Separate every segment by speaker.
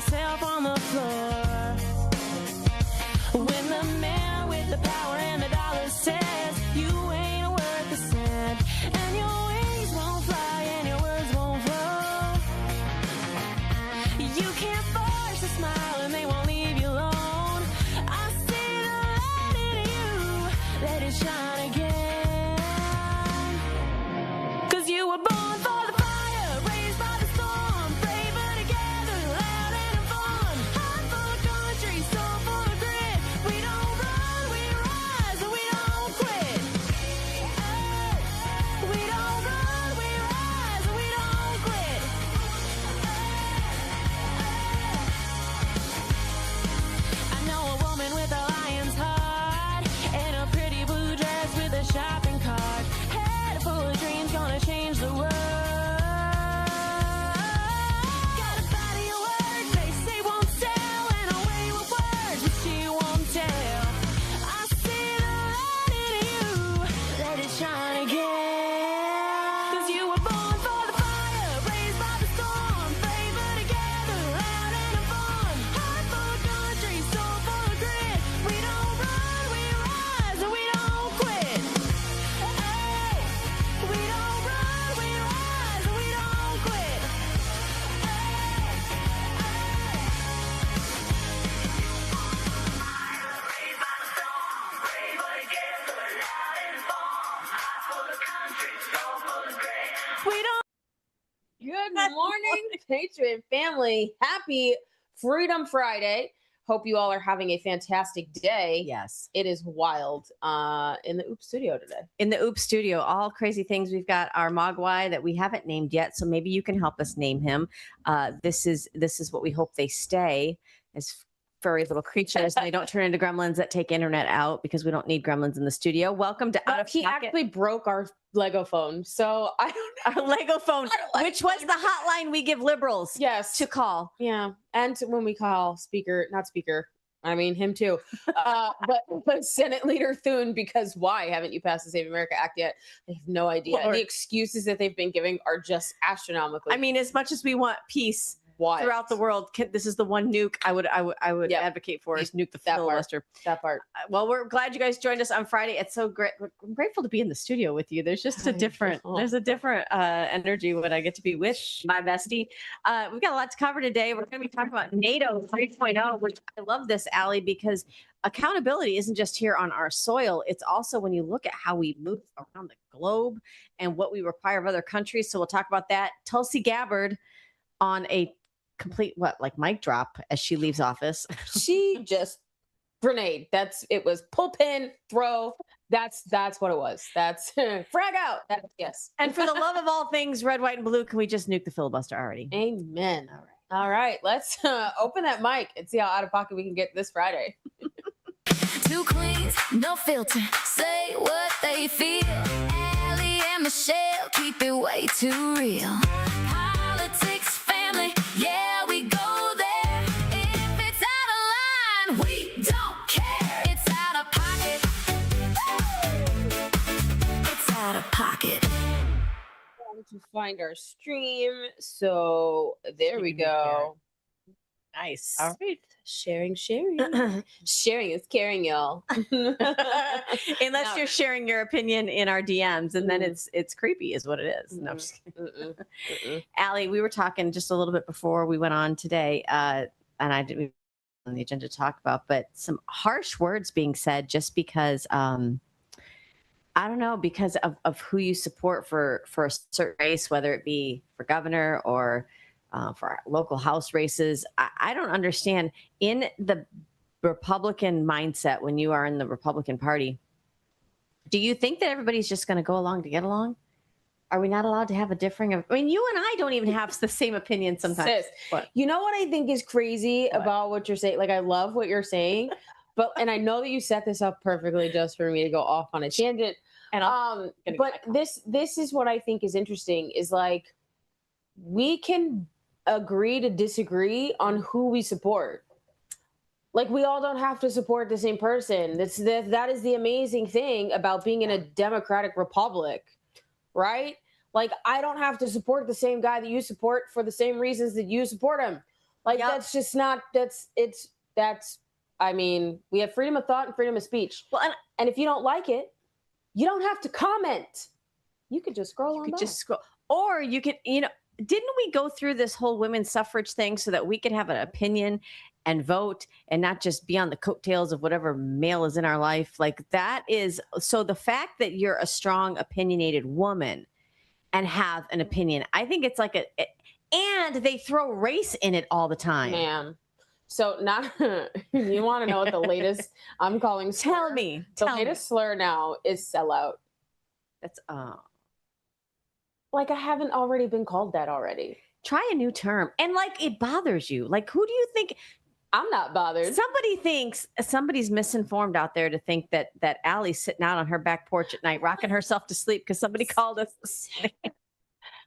Speaker 1: myself on the floor. When the man with the power and the dollar says you ain't worth a cent, and your wings won't fly and your words won't flow. You can't force a smile and they won't leave you alone. I see the light in you, let it shine again. 'Cause you were born for the fire, raised by the storm, braver together, loud and fun. Heart full of country, soul full of grit. We don't run, we rise, and we don't quit. Oh, we don't run, we rise, and we don't quit. I know a woman with a lion's heart and a pretty blue dress with a shopping cart. Head full of dreams, gonna change the world. Got a body of words they say won't sell, and a way with words but she won't tell. I see the light in you, let it shine again. 'Cause you were born for the fire, raised by the storm, braver together, loud and fun. Heart full of country, soul full of grit. We don't run, we rise, and we don't quit. Hey, we don't run, we rise, and we don't quit. We don't.
Speaker 2: Good morning, Patriot family. Happy Freedom Friday. Hope you all are having a fantastic day.
Speaker 3: Yes.
Speaker 2: It is wild in the Oops studio today.
Speaker 3: In the Oops studio, all crazy things. We've got our Mogwai that we haven't named yet, so maybe you can help us name him. This is what we hope they stay as furry little creatures. And they don't turn into gremlins that take internet out, because we don't need gremlins in the studio. Welcome to Out
Speaker 2: But
Speaker 3: of
Speaker 2: he
Speaker 3: Pocket.
Speaker 2: actually broke our Lego phone, so I don't know.
Speaker 3: Our Lego phone, which was the hotline we give liberals
Speaker 2: Yes.
Speaker 3: to call.
Speaker 2: Yeah. And when we call not speaker, I mean him too. But Senate Leader Thune, because why haven't you passed the Save America Act yet? They have no idea.
Speaker 3: Lord.
Speaker 2: The excuses that they've been giving are just astronomical.
Speaker 3: I mean, as much as we want peace
Speaker 2: why
Speaker 3: throughout the world, this is the one nuke I would
Speaker 2: Yep.
Speaker 3: advocate for, is nuke the
Speaker 2: That part.
Speaker 3: filibuster.
Speaker 2: that part?
Speaker 3: Well, we're glad you guys joined us on Friday. It's so great. I'm grateful to be in the studio with you. There's just a different energy when I get to be with my bestie. We've got a lot to cover today. We're going to be talking about NATO 3.0, which I love this, Allie, because accountability isn't just here on our soil. It's also when you look at how we move around the globe and what we require of other countries. So we'll talk about that. Tulsi Gabbard on a complete mic drop as she leaves office.
Speaker 2: She just grenade. It was pull pin, throw. That's what it was. That's frag out. Yes.
Speaker 3: And for the love of all things red, white, and blue, can we just nuke the filibuster already?
Speaker 2: Amen. All right. Let's open that mic and see how out of pocket we can get this Friday.
Speaker 1: Two queens, no filter, say what they feel. Allie and Michelle keep it way too real. Politics, family, yeah, we go there. If it's out of line, we don't care. It's out of pocket. It's out of pocket.
Speaker 2: Trying to find our stream. So there we go.
Speaker 3: Nice.
Speaker 2: All right. Sharing. Sharing is caring, y'all.
Speaker 3: Unless you're sharing your opinion in our DMs, and then it's creepy, is what it is. No, I'm just kidding. Allie, we were talking just a little bit before we went on today, and I didn't on the agenda to talk about, but some harsh words being said just because I don't know, because of who you support for a certain race, whether it be for governor or for our local house races. I don't understand, in the Republican mindset, when you are in the Republican Party, do you think that everybody's just going to go along to get along? Are we not allowed to have a differing of, I mean, you and I don't even have the same opinion sometimes.
Speaker 2: Sis, you know what I think is crazy about what you're saying? Like, I love what you're saying, and I know that you set this up perfectly just for me to go off on a tangent. And but this is what I think is interesting, is like, we can agree to disagree on who we support. Like, we all don't have to support the same person. That is the amazing thing about being in a democratic republic, right? Like, I don't have to support the same guy that you support for the same reasons that you support him. Like that's just not. I mean, we have freedom of thought and freedom of speech.
Speaker 3: Well,
Speaker 2: and if you don't like it, you don't have to comment. You could just scroll on by.
Speaker 3: Just scroll, or you could, didn't we go through this whole women's suffrage thing so that we could have an opinion and vote and not just be on the coattails of whatever male is in our life? Like that is, so the fact that you're a strong, opinionated woman and have an opinion, I think it's like and they throw race in it all the time.
Speaker 2: Man. So not, you want to know what the latest I'm calling slur?
Speaker 3: Tell me.
Speaker 2: The latest slur now is sellout.
Speaker 3: That's,
Speaker 2: like I haven't already been called that already.
Speaker 3: Try a new term. And like, it bothers you. Like, who do you think?
Speaker 2: I'm not bothered.
Speaker 3: Somebody thinks somebody's misinformed out there to think that Allie's sitting out on her back porch at night, rocking herself to sleep because somebody called us.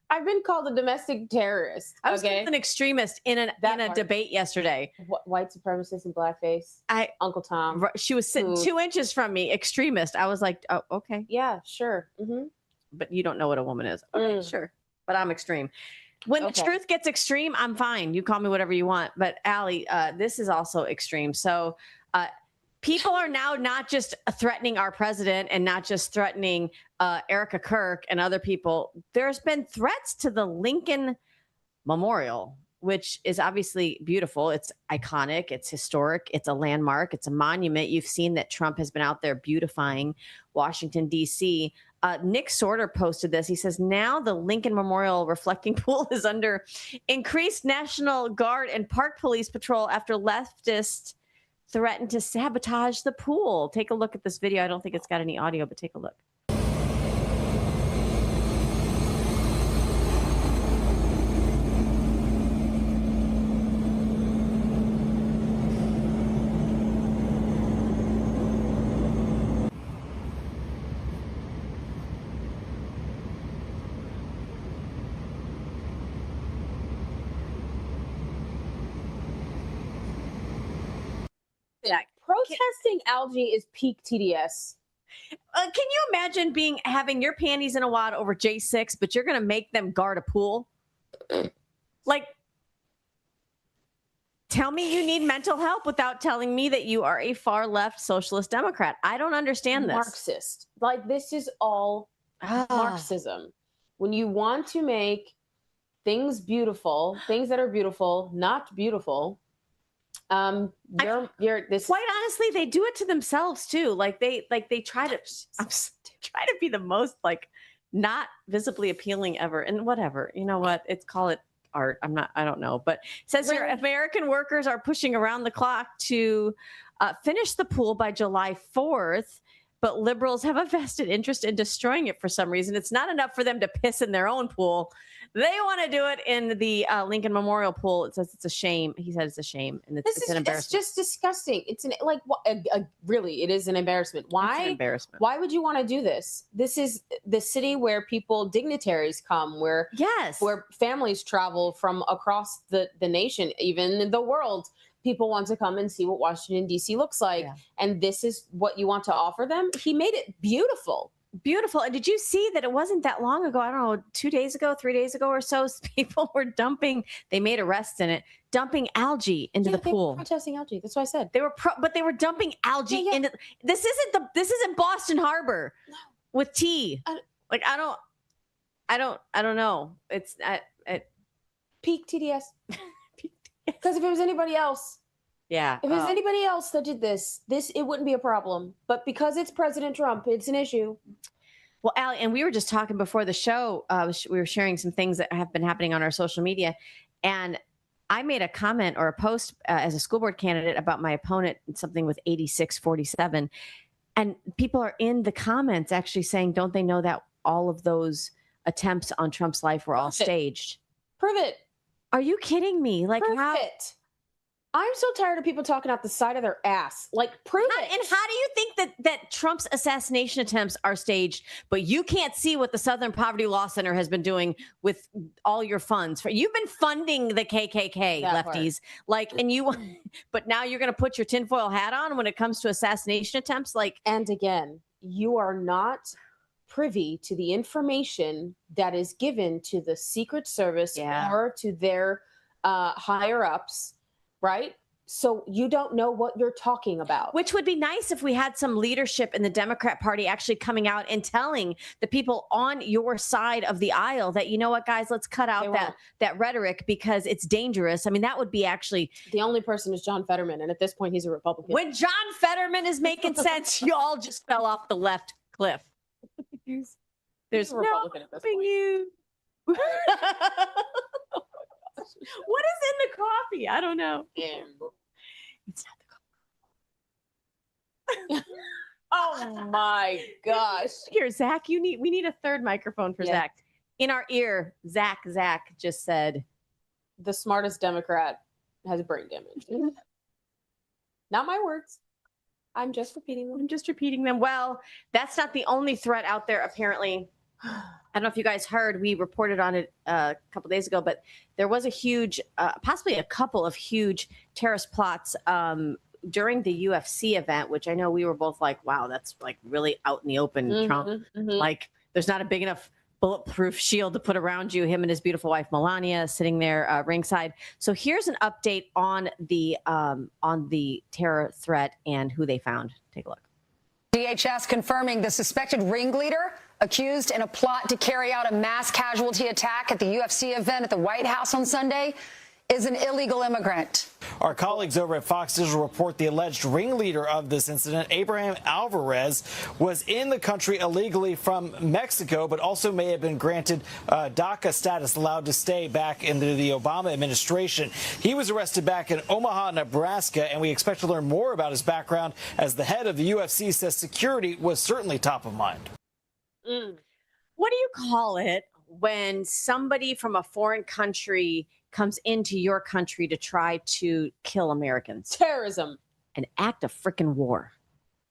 Speaker 2: I've been called a domestic terrorist.
Speaker 3: I was an extremist in a debate yesterday.
Speaker 2: White supremacist and blackface. Uncle Tom.
Speaker 3: She was sitting 2 inches from me, extremist. I was like, oh, okay.
Speaker 2: Yeah, sure. Mm-hmm.
Speaker 3: But you don't know what a woman is. Okay, sure. But I'm extreme. When the truth gets extreme, I'm fine. You call me whatever you want. But Allie, this is also extreme. So people are now not just threatening our president and not just threatening Erica Kirk and other people. There's been threats to the Lincoln Memorial, which is obviously beautiful. It's iconic. It's historic. It's a landmark. It's a monument. You've seen that Trump has been out there beautifying Washington, D.C. Nick Sorter posted this. He says, now the Lincoln Memorial reflecting pool is under increased National Guard and Park Police patrol after leftists threatened to sabotage the pool. Take a look at this video. I don't think it's got any audio, but take a look.
Speaker 2: Protesting algae is peak TDS.
Speaker 3: Can you imagine having your panties in a wad over J6, but you're going to make them guard a pool? Like, tell me you need mental help without telling me that you are a far left socialist Democrat. I don't understand this.
Speaker 2: Marxist. Like, this is all Marxism. When you want to make things beautiful, things that are beautiful, not beautiful.
Speaker 3: Quite honestly, they do it to themselves too. Like they try to be the most like not visibly appealing ever. And whatever, you know what? Call it art. I don't know. But it says here, American workers are pushing around the clock to finish the pool by July 4th. But liberals have a vested interest in destroying it for some reason. It's not enough for them to piss in their own pool. They want to do it in the Lincoln Memorial pool. It says it's a shame. He said it's a shame, and it's an embarrassment. It's just disgusting. It's really, it is an embarrassment. Why? It's an embarrassment. Why would you want to do this? This is the city where dignitaries come, where families travel from across the nation, even the world. People want to come and see what Washington, D.C. looks like. Yeah. And this is what you want to offer them. He made it beautiful. Beautiful. And did you see that it wasn't that long ago? I don't know, 2 days ago, 3 days ago or so, people were they made arrests in it, dumping algae into the pool. Protesting algae. That's what I said. But they were dumping algae into, this isn't Boston Harbor with tea. I don't know. It's peak TDS. Because if it was anybody else, if it was anybody else that did this, it wouldn't be a problem. But because it's President Trump, it's an issue. Well, Allie, and we were just talking before the show. We were sharing some things that have been happening on our social media, and I made a comment or a post as a school board candidate about my opponent, something with 86-47, and people are in the comments actually saying, "Don't they know that all of those attempts on Trump's life were all staged?" Prove it. Are you kidding me? Like, how? I'm so tired of people talking out the side of their ass. Like, prove it. And how do you think that Trump's assassination attempts are staged, but you can't see what the Southern Poverty Law Center has been doing with all your funds? You've been funding the KKK, lefties. But now you're going to put your tinfoil hat on when it comes to assassination attempts? And again, you are not privy to the information that is given to the Secret Service or to their
Speaker 2: higher ups, right? So you don't know what you're talking about.
Speaker 3: Which would be nice if we had some leadership in the Democrat Party actually coming out and telling the people on your side of the aisle that, you know what, guys, let's cut out that rhetoric because it's dangerous. I mean, that would be actually...
Speaker 2: The only person is John Fetterman, and at this point, he's a Republican.
Speaker 3: When John Fetterman is making sense, you all just fell off the left cliff. There's
Speaker 2: a Republican at this point.
Speaker 3: You. What is in the coffee? I don't know.
Speaker 2: Yeah.
Speaker 3: It's not the coffee.
Speaker 2: Oh my gosh.
Speaker 3: Here, Zach, we need a third microphone for Zach. In our ear, Zach just said,
Speaker 2: the smartest Democrat has brain damage. Not my words. I'm just repeating them.
Speaker 3: Well, that's not the only threat out there, apparently. I don't know if you guys heard, we reported on it a couple days ago, but there was a huge, possibly a couple of huge terrorist plots during the UFC event, which I know we were both like, wow, that's like really out in the open, Trump. Like, there's not a big enough bulletproof shield to put around you. Him and his beautiful wife, Melania, sitting there ringside. So here's an update on the terror threat and who they found. Take a look.
Speaker 4: DHS confirming the suspected ringleader accused in a plot to carry out a mass casualty attack at the UFC event at the White House on Sunday is an illegal immigrant.
Speaker 5: Our colleagues over at Fox Digital report the alleged ringleader of this incident, Abraham Alvarez, was in the country illegally from Mexico, but also may have been granted DACA status, allowed to stay back into the Obama administration. He was arrested back in Omaha, Nebraska, and we expect to learn more about his background as the head of the UFC says security was certainly top of mind.
Speaker 3: What do you call it when somebody from a foreign country comes into your country to try to kill Americans?
Speaker 2: Terrorism.
Speaker 3: An act of freaking war.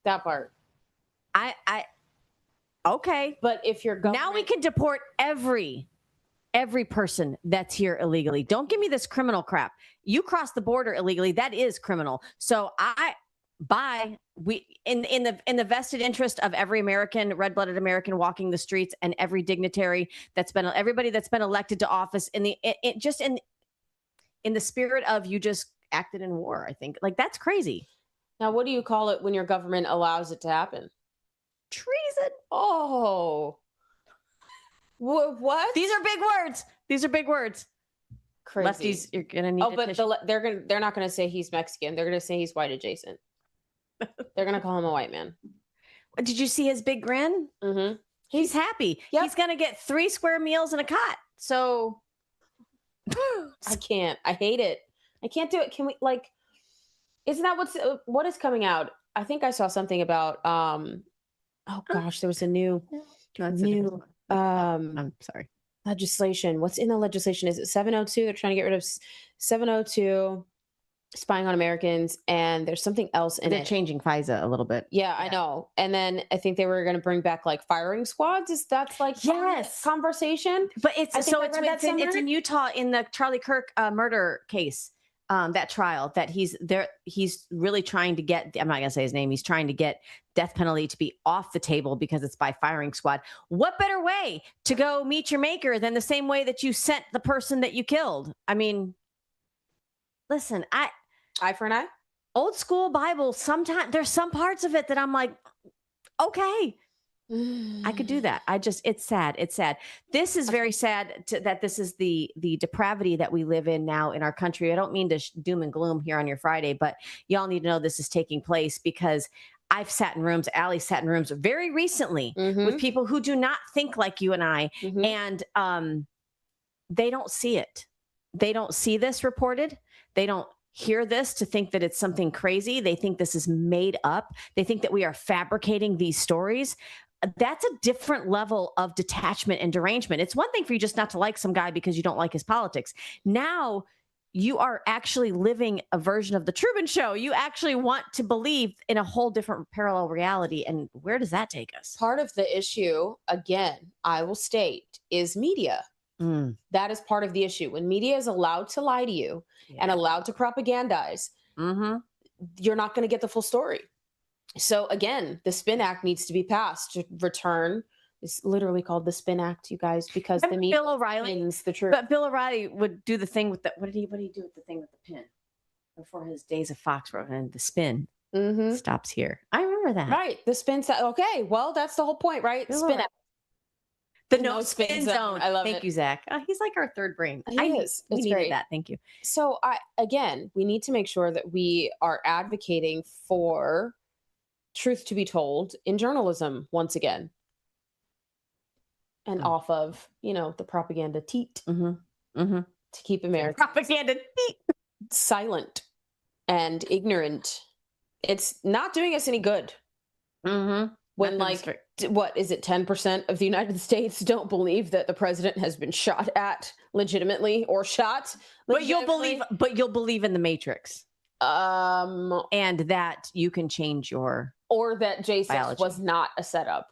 Speaker 2: That part.
Speaker 3: Okay.
Speaker 2: But if you're going...
Speaker 3: Now we can deport every person that's here illegally. Don't give me this criminal crap. You cross the border illegally, that is criminal. So in the vested interest of every American, red-blooded American walking the streets, and every dignitary everybody that's been elected to office in the spirit of you just acted in war, I think. Like, that's crazy.
Speaker 2: Now, what do you call it when your government allows it to happen?
Speaker 3: Treason.
Speaker 2: Oh. What?
Speaker 3: These are big words.
Speaker 2: Crazy.
Speaker 3: Lefties, you're gonna need.
Speaker 2: Oh, but they're not gonna say he's Mexican. They're gonna say he's white adjacent. They're gonna call him a white man.
Speaker 3: Did you see his big grin?
Speaker 2: Mm-hmm.
Speaker 3: He's happy. Yep. He's gonna get 3 square meals and a cot. So
Speaker 2: I can't. I hate it. I can't do it. Can we, like, isn't that what is coming out? I think I saw something about oh gosh, there was a new
Speaker 3: I'm sorry.
Speaker 2: Legislation. What's in the legislation? Is it 702? They're trying to get rid of 702, spying on Americans, and there's something else in it.
Speaker 3: They're changing FISA a little bit.
Speaker 2: Yeah, I know. And then I think they were going to bring back like firing squads. That's like conversation.
Speaker 3: But it's in Utah in the Charlie Kirk murder case. That trial that he's really trying to get, I'm not going to say his name. He's trying to get death penalty to be off the table because it's by firing squad. What better way to go meet your maker than the same way that you sent the person that you killed? I mean, listen,
Speaker 2: eye for an eye,
Speaker 3: old school Bible. Sometimes there's some parts of it that I'm like, okay, I could do that. It's sad. It's sad. This is very sad that this is the depravity that we live in now in our country. I don't mean to doom and gloom here on your Friday, but y'all need to know this is taking place because I've sat in rooms, Allie sat in rooms very recently with people who do not think like you and I, and they don't see it. They don't see this reported. They don't hear this to think that it's something crazy. They think this is made up. They think that we are fabricating these stories. That's a different level of detachment and derangement. It's one thing for you just not to like some guy because you don't like his politics. Now you are actually living a version of the Truman Show. You actually want to believe in a whole different parallel reality. And where does that take us?
Speaker 2: Part of the issue, again, I will state, is media. That is part of the issue. When media is allowed to lie to you and allowed to propagandize, you're not going to get the full story. So again, the Spin Act needs to be passed to return is literally called the Spin Act, you guys, because the media
Speaker 3: Bill O'Reilly
Speaker 2: spins the truth.
Speaker 3: But Bill O'Reilly would do the thing with the what did he do with the thing with the pin before his days of Fox wrote, and the spin stops here. I remember that.
Speaker 2: Right. The spin set. Okay. Well, that's the whole point, right?
Speaker 3: Bill
Speaker 2: Spin
Speaker 3: O'Reilly.
Speaker 2: Act.
Speaker 3: The no spin zone.
Speaker 2: I love
Speaker 3: Thank
Speaker 2: it.
Speaker 3: you, Zach. He's like our third brain.
Speaker 2: He is.
Speaker 3: We
Speaker 2: It's
Speaker 3: needed
Speaker 2: great.
Speaker 3: that. Thank you.
Speaker 2: So we need to make sure that we are advocating for truth to be told in journalism once again. And off of, the propaganda teat to keep America
Speaker 3: Propaganda teat.
Speaker 2: silent and ignorant. It's not doing us any good. When what is it? 10% of the United States don't believe that the president has been shot at legitimately or shot.
Speaker 3: But you'll believe in the Matrix. And that you can change your
Speaker 2: or that J6
Speaker 3: biology.
Speaker 2: Was not a setup.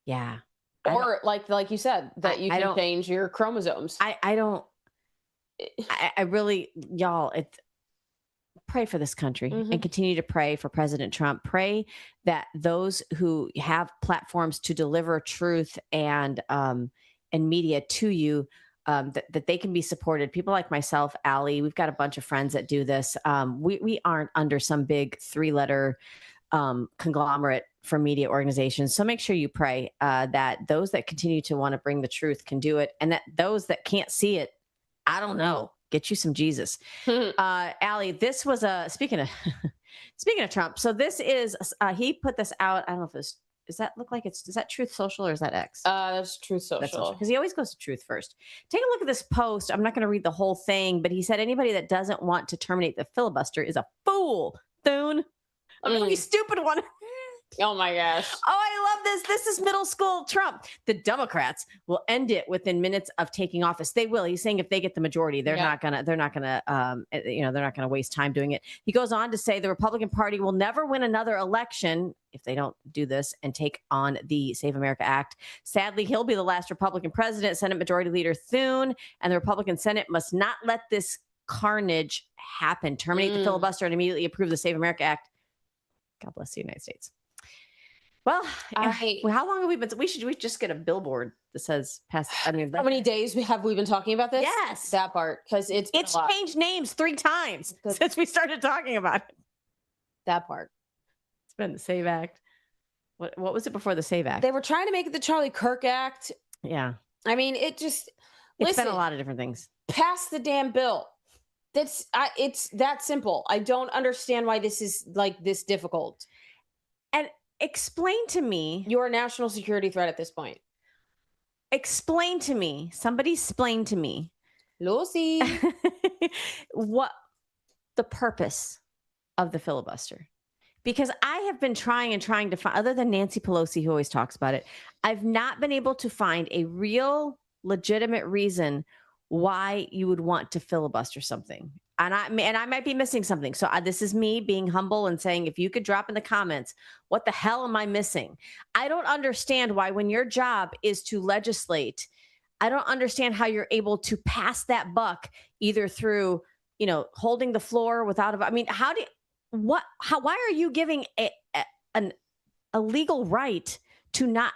Speaker 3: Yeah.
Speaker 2: Or like you said, that you can change your chromosomes.
Speaker 3: I really, y'all, pray for this country and continue to pray for President Trump. Pray that those who have platforms to deliver truth and media to you, that they can be supported. People like myself, Allie, we've got a bunch of friends that do this. We aren't under some big 3-letter conglomerate for media organizations. So make sure you pray that those that continue to want to bring the truth can do it. And that those that can't see it, I don't know, get you some Jesus. Allie, this was speaking of Trump. So this is, he put this out. I don't know if does that Truth Social or is that X?
Speaker 2: That's Truth Social.
Speaker 3: Because he always goes to Truth first. Take a look at this post. I'm not going to read the whole thing, but he said, anybody that doesn't want to terminate the filibuster is a fool. Thune. A really stupid one.
Speaker 2: Oh my gosh.
Speaker 3: Oh, I love this. This is middle school Trump. The Democrats will end it within minutes of taking office. They will. He's saying if they get the majority, they're not gonna waste time doing it. He goes on to say the Republican Party will never win another election if they don't do this and take on the Save America Act. Sadly, he'll be the last Republican president. Senate Majority Leader Thune and the Republican Senate must not let this carnage happen. Terminate the filibuster and immediately approve the Save America Act. God bless the United States. Well, how long have we been? We just get a billboard that says past.
Speaker 2: How many days have we been talking about this?
Speaker 3: Yes,
Speaker 2: that part, because it's
Speaker 3: changed names 3 times since we started talking about it.
Speaker 2: That part.
Speaker 3: It's been the Save Act. What was it before the Save Act?
Speaker 2: They were trying to make it the Charlie Kirk Act.
Speaker 3: Yeah.
Speaker 2: I mean,
Speaker 3: it's been a lot of different things.
Speaker 2: Pass the damn bill. It's that simple. I don't understand why this is like this difficult.
Speaker 3: And explain to me.
Speaker 2: You're a national security threat at this point.
Speaker 3: Explain to me. Somebody explain to me.
Speaker 2: Lucy.
Speaker 3: What the purpose of the filibuster. Because I have been trying to find, other than Nancy Pelosi, who always talks about it, I've not been able to find a real legitimate reason why you would want to filibuster something. And I might be missing something. So this is me being humble and saying, if you could drop in the comments, what the hell am I missing? I don't understand why, when your job is to legislate, I don't understand how you're able to pass that buck either through, holding the floor without, why are you giving a legal right to not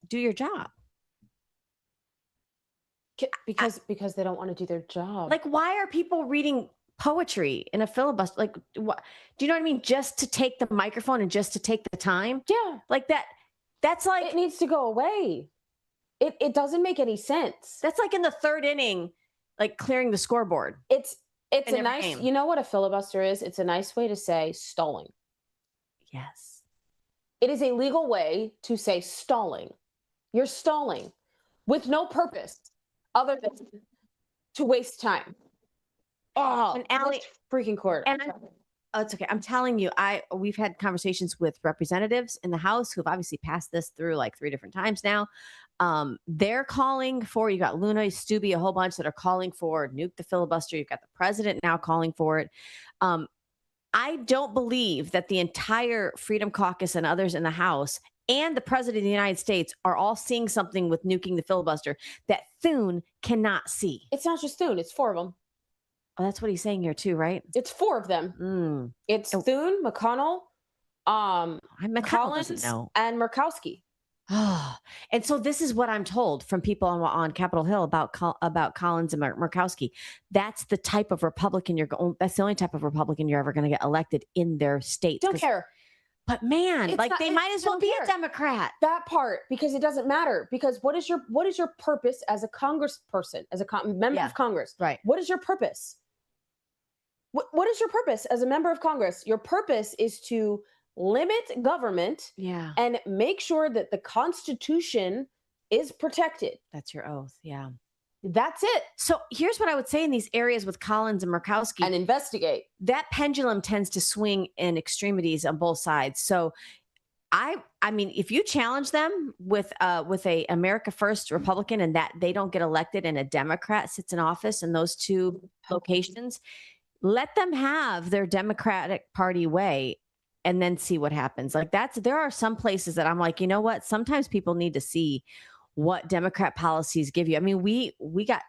Speaker 3: do your job?
Speaker 2: Because they don't want to do their job.
Speaker 3: Like, why are people reading poetry in a filibuster? Like, what? Do you know what I mean? Just to take the microphone and just to take the time?
Speaker 2: Yeah.
Speaker 3: Like that. That's like,
Speaker 2: it needs to go away. It doesn't make any sense.
Speaker 3: That's like in the 3rd inning, like clearing the scoreboard.
Speaker 2: It's a nice,
Speaker 3: game.
Speaker 2: You know what a filibuster is? It's a nice way to say stalling.
Speaker 3: Yes.
Speaker 2: It is a legal way to say stalling. You're stalling with no purpose other than to waste time. Oh,
Speaker 3: and Allie,
Speaker 2: freaking court.
Speaker 3: And it's okay. I'm telling you, we've had conversations with representatives in the House who've obviously passed this through like 3 different times now. They're calling for, you got Luna, Stubbe, a whole bunch that are calling for nuke the filibuster. You've got the president now calling for it. I don't believe that the entire Freedom Caucus and others in the House and the president of the United States are all seeing something with nuking the filibuster that Thune cannot see.
Speaker 2: It's not just Thune, it's 4 of them.
Speaker 3: Oh, that's what he's saying here too, right?
Speaker 2: It's 4 of them. It's Thune, McConnell, Collins, and Murkowski.
Speaker 3: Oh, and so this is what I'm told from people on Capitol Hill about Collins and Murkowski. That's the type of Republican you're going. That's the only type of Republican you're ever going to get elected in their state.
Speaker 2: Don't care.
Speaker 3: But man, they might as well be a Democrat.
Speaker 2: That part, because it doesn't matter. Because what is your purpose as a congressperson, as a member of Congress?
Speaker 3: Right.
Speaker 2: What is your purpose? What is your purpose as a member of Congress? Your purpose is to limit government and make sure that the Constitution is protected.
Speaker 3: That's your oath. Yeah.
Speaker 2: That's it.
Speaker 3: So here's what I would say in these areas with Collins and Murkowski.
Speaker 2: And investigate.
Speaker 3: That pendulum tends to swing in extremities on both sides. So I mean, if you challenge them with a America First Republican and that they don't get elected and a Democrat sits in office in those two locations, let them have their Democratic Party way and then see what happens. Like there are some places that I'm like, you know what? Sometimes people need to see what Democrat policies give you. I mean, we got,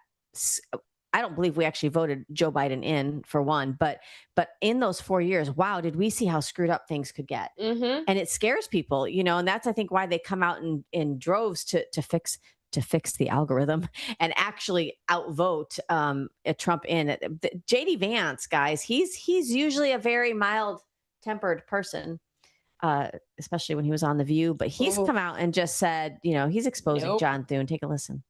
Speaker 3: I don't believe we actually voted Joe Biden in for one, but in those 4 years, wow, did we see how screwed up things could get?
Speaker 2: Mm-hmm.
Speaker 3: And it scares people, and that's, I think, why they come out in droves to fix the algorithm and actually outvote Trump in. JD Vance, guys, he's usually a very mild-tempered person, especially when he was on The View. But he's come out and just said, he's exposing John Thune. Take a listen.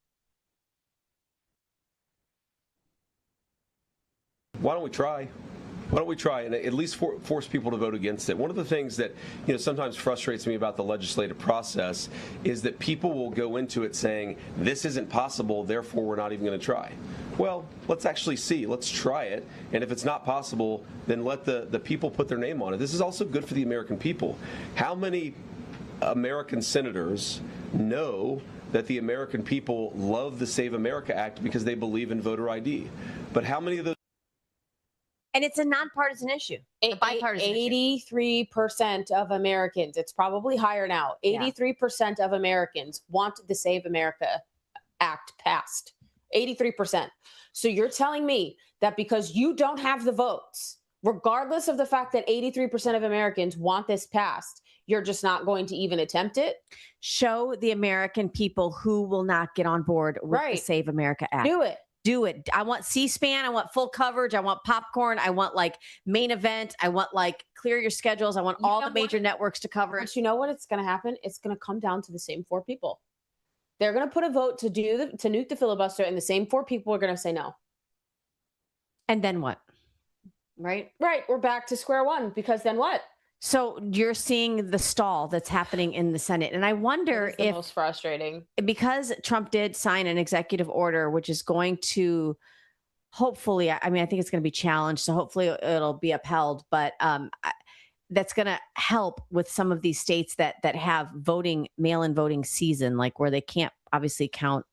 Speaker 6: Why don't we try? Why don't we try and at least force people to vote against it? One of the things that sometimes frustrates me about the legislative process is that people will go into it saying, this isn't possible, therefore we're not even going to try. Well, let's actually see. Let's try it. And if it's not possible, then let the people put their name on it. This is also good for the American people. How many American senators know that the American people love the Save America Act because they believe in voter ID? But how many of those?
Speaker 3: And it's a nonpartisan issue. A bipartisan
Speaker 2: 83% of Americans, it's probably higher now, 83% of Americans want the Save America Act passed. 83%. So you're telling me that because you don't have the votes, regardless of the fact that 83% of Americans want this passed, you're just not going to even attempt it?
Speaker 3: Show the American people who will not get on board with the Save America Act. Do it. I want C-SPAN. I want full coverage. I want popcorn. I want main event. I want clear your schedules. I want all the major networks to cover it.
Speaker 2: But you know what? It's going to happen. It's going to come down to the same four people. They're going to put a vote to nuke the filibuster, and the same four people are going to say no.
Speaker 3: And then what?
Speaker 2: Right. We're back to square one, because then what?
Speaker 3: So you're seeing the stall that's happening in the Senate. And I wonder if
Speaker 2: most frustrating,
Speaker 3: because Trump did sign an executive order, which is going to hopefully, I think it's going to be challenged. So hopefully it'll be upheld, but that's going to help with some of these states that have mail-in voting season, where they can't obviously count,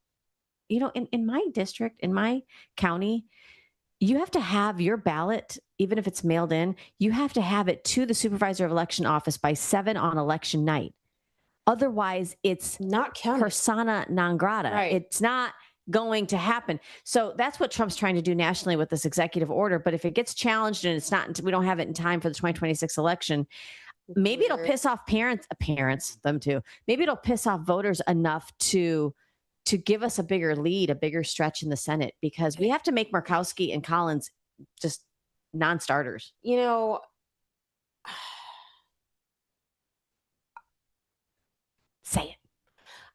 Speaker 3: in my district, in my county, you have to have your ballot, even if it's mailed in, you have to have it to the supervisor of election office by 7 on election night. Otherwise, it's
Speaker 2: not counted.
Speaker 3: Persona non grata.
Speaker 2: Right.
Speaker 3: It's not going to happen. So that's what Trump's trying to do nationally with this executive order. But if it gets challenged and we don't have it in time for the 2026 election, maybe it'll piss off parents, them too. Maybe it'll piss off voters enough to give us a bigger lead, a bigger stretch in the Senate, because we have to make Murkowski and Collins just non-starters. Say it.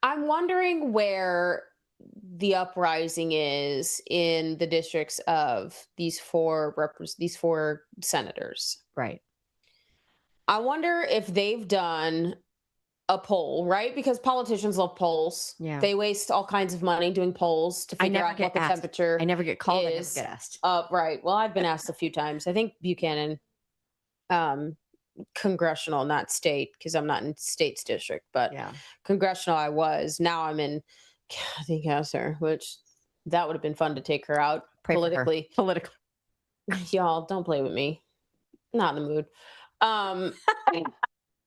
Speaker 2: I'm wondering where the uprising is in the districts of these four senators.
Speaker 3: Right.
Speaker 2: I wonder if they've done a poll, right? Because politicians love polls.
Speaker 3: Yeah.
Speaker 2: They waste all kinds of money doing polls to figure out what the temperature
Speaker 3: I never get called.
Speaker 2: is.
Speaker 3: I never get asked.
Speaker 2: Right. Well, I've been asked a few times. I think Buchanan, congressional, not state, because I'm not in state's district, but congressional I was. Now I'm in Kathy Kasser, which that would have been fun to take her out politically. Y'all, don't play with me. Not in the mood.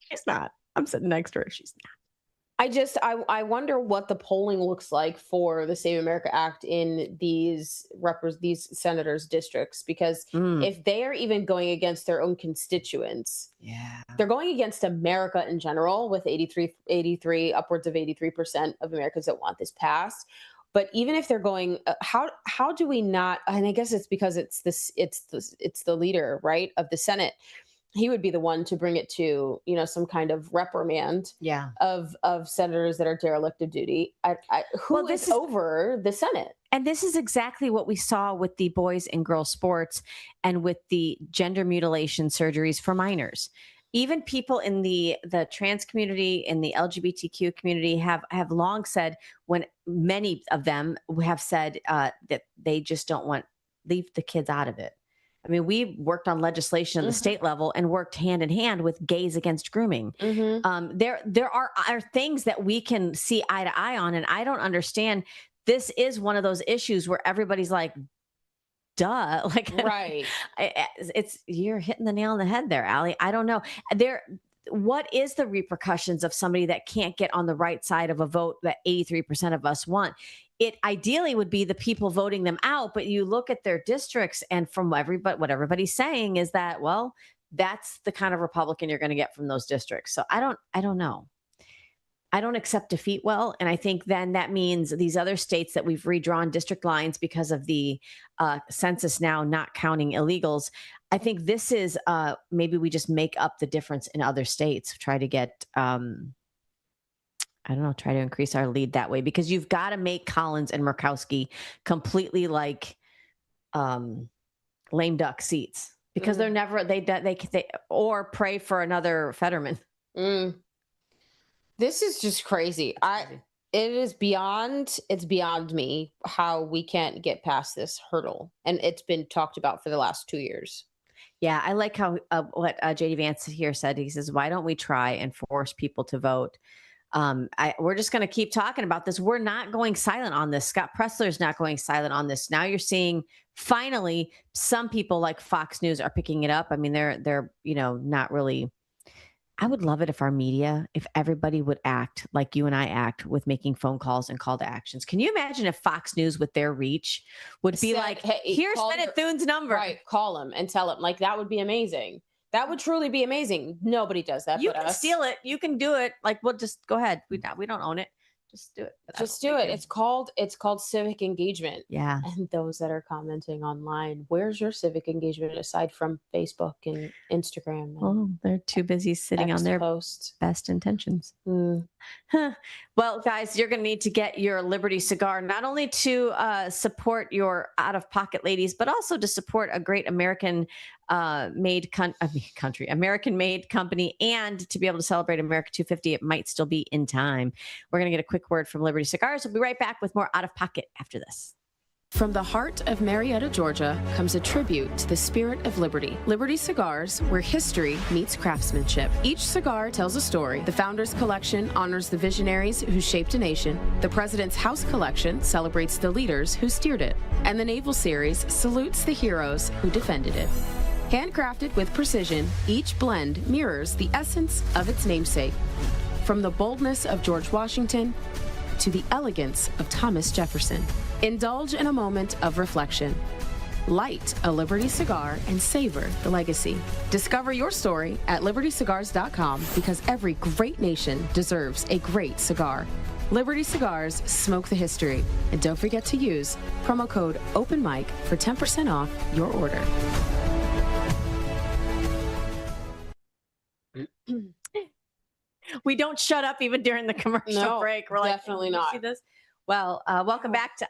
Speaker 3: She's not. I'm sitting next to her. She's not.
Speaker 2: I wonder what the polling looks like for the Save America Act in these senators' districts, because if they are even going against their own constituents, they're going against America in general with 83, upwards of 83% of Americans that want this passed. But even if they're going, how do we not? And I guess it's because it's the leader, right, of the Senate. He would be the one to bring it to, some kind of reprimand of senators that are derelict of duty. Who is over the Senate?
Speaker 3: And this is exactly what we saw with the boys and girls sports and with the gender mutilation surgeries for minors. Even people in the trans community, in the LGBTQ community have long said, when many of them have said that they just don't leave the kids out of it. I mean, we worked on legislation at the state level and worked hand in hand with Gays Against Grooming. There are things that we can see eye to eye on, and I don't understand. This is one of those issues where everybody's like, duh, like,
Speaker 2: right.
Speaker 3: You're hitting the nail on the head there, Allie. I don't know. What is the repercussions of somebody that can't get on the right side of a vote that 83% of us want? It ideally would be the people voting them out, but you look at their districts, and from what everybody's saying is that, well, that's the kind of Republican you're going to get from those districts. So I don't know. I don't accept defeat well. And I think then that means these other states that we've redrawn district lines because of the census now not counting illegals. I think this is maybe we just make up the difference in other states, try to get, try to increase our lead that way, because you've got to make Collins and Murkowski completely like lame duck seats, because they're never, they or pray for another Fetterman.
Speaker 2: This is just crazy. It's beyond me how we can't get past this hurdle. And it's been talked about for the last 2 years.
Speaker 3: Yeah, I like how what JD Vance here said. He says, why don't we try and force people to vote? We're just going to keep talking about this. We're not going silent on this. Scott Pressler's not going silent on this. Now you're seeing finally some people like Fox News are picking it up. I mean, they're not really. I would love it if our media, if everybody would act like you and I act with making phone calls and call to actions. Can you imagine if Fox News with their reach would be like, hey, here's Bennett Thune's number.
Speaker 2: Right, call him and tell him. Like, that would be amazing. That would truly be amazing. Nobody does that.
Speaker 3: You can steal it. You can do it. Like, we'll just go ahead. We don't own it. Just do it.
Speaker 2: Just do it. It's called civic engagement.
Speaker 3: Yeah.
Speaker 2: And those that are commenting online, where's your civic engagement aside from Facebook and Instagram?
Speaker 3: Oh, they're too busy sitting on their
Speaker 2: posts.
Speaker 3: Best intentions. Well, guys, you're going to need to get your Liberty cigar, not only to support your out-of-pocket ladies, but also to support a great American-made company, and to be able to celebrate America 250. It might still be in time. We're going to get a quick word from Liberty Cigars. We'll be right back with more Out-of-Pocket after this.
Speaker 7: From the heart of Marietta, Georgia, comes a tribute to the spirit of liberty. Liberty Cigars, where history meets craftsmanship. Each cigar tells a story. The Founders Collection honors the visionaries who shaped a nation. The President's House Collection celebrates the leaders who steered it. And the Naval Series salutes the heroes who defended it. Handcrafted with precision, each blend mirrors the essence of its namesake. From the boldness of George Washington to the elegance of Thomas Jefferson. Indulge in a moment of reflection. Light a Liberty cigar and savor the legacy. Discover your story at libertycigars.com, because every great nation deserves a great cigar. Liberty Cigars, smoke the history. And don't forget to use promo code OpenMic for 10% off your order.
Speaker 3: We don't shut up even during the commercial break. We're like,
Speaker 2: definitely not.
Speaker 3: See this? Well, welcome back to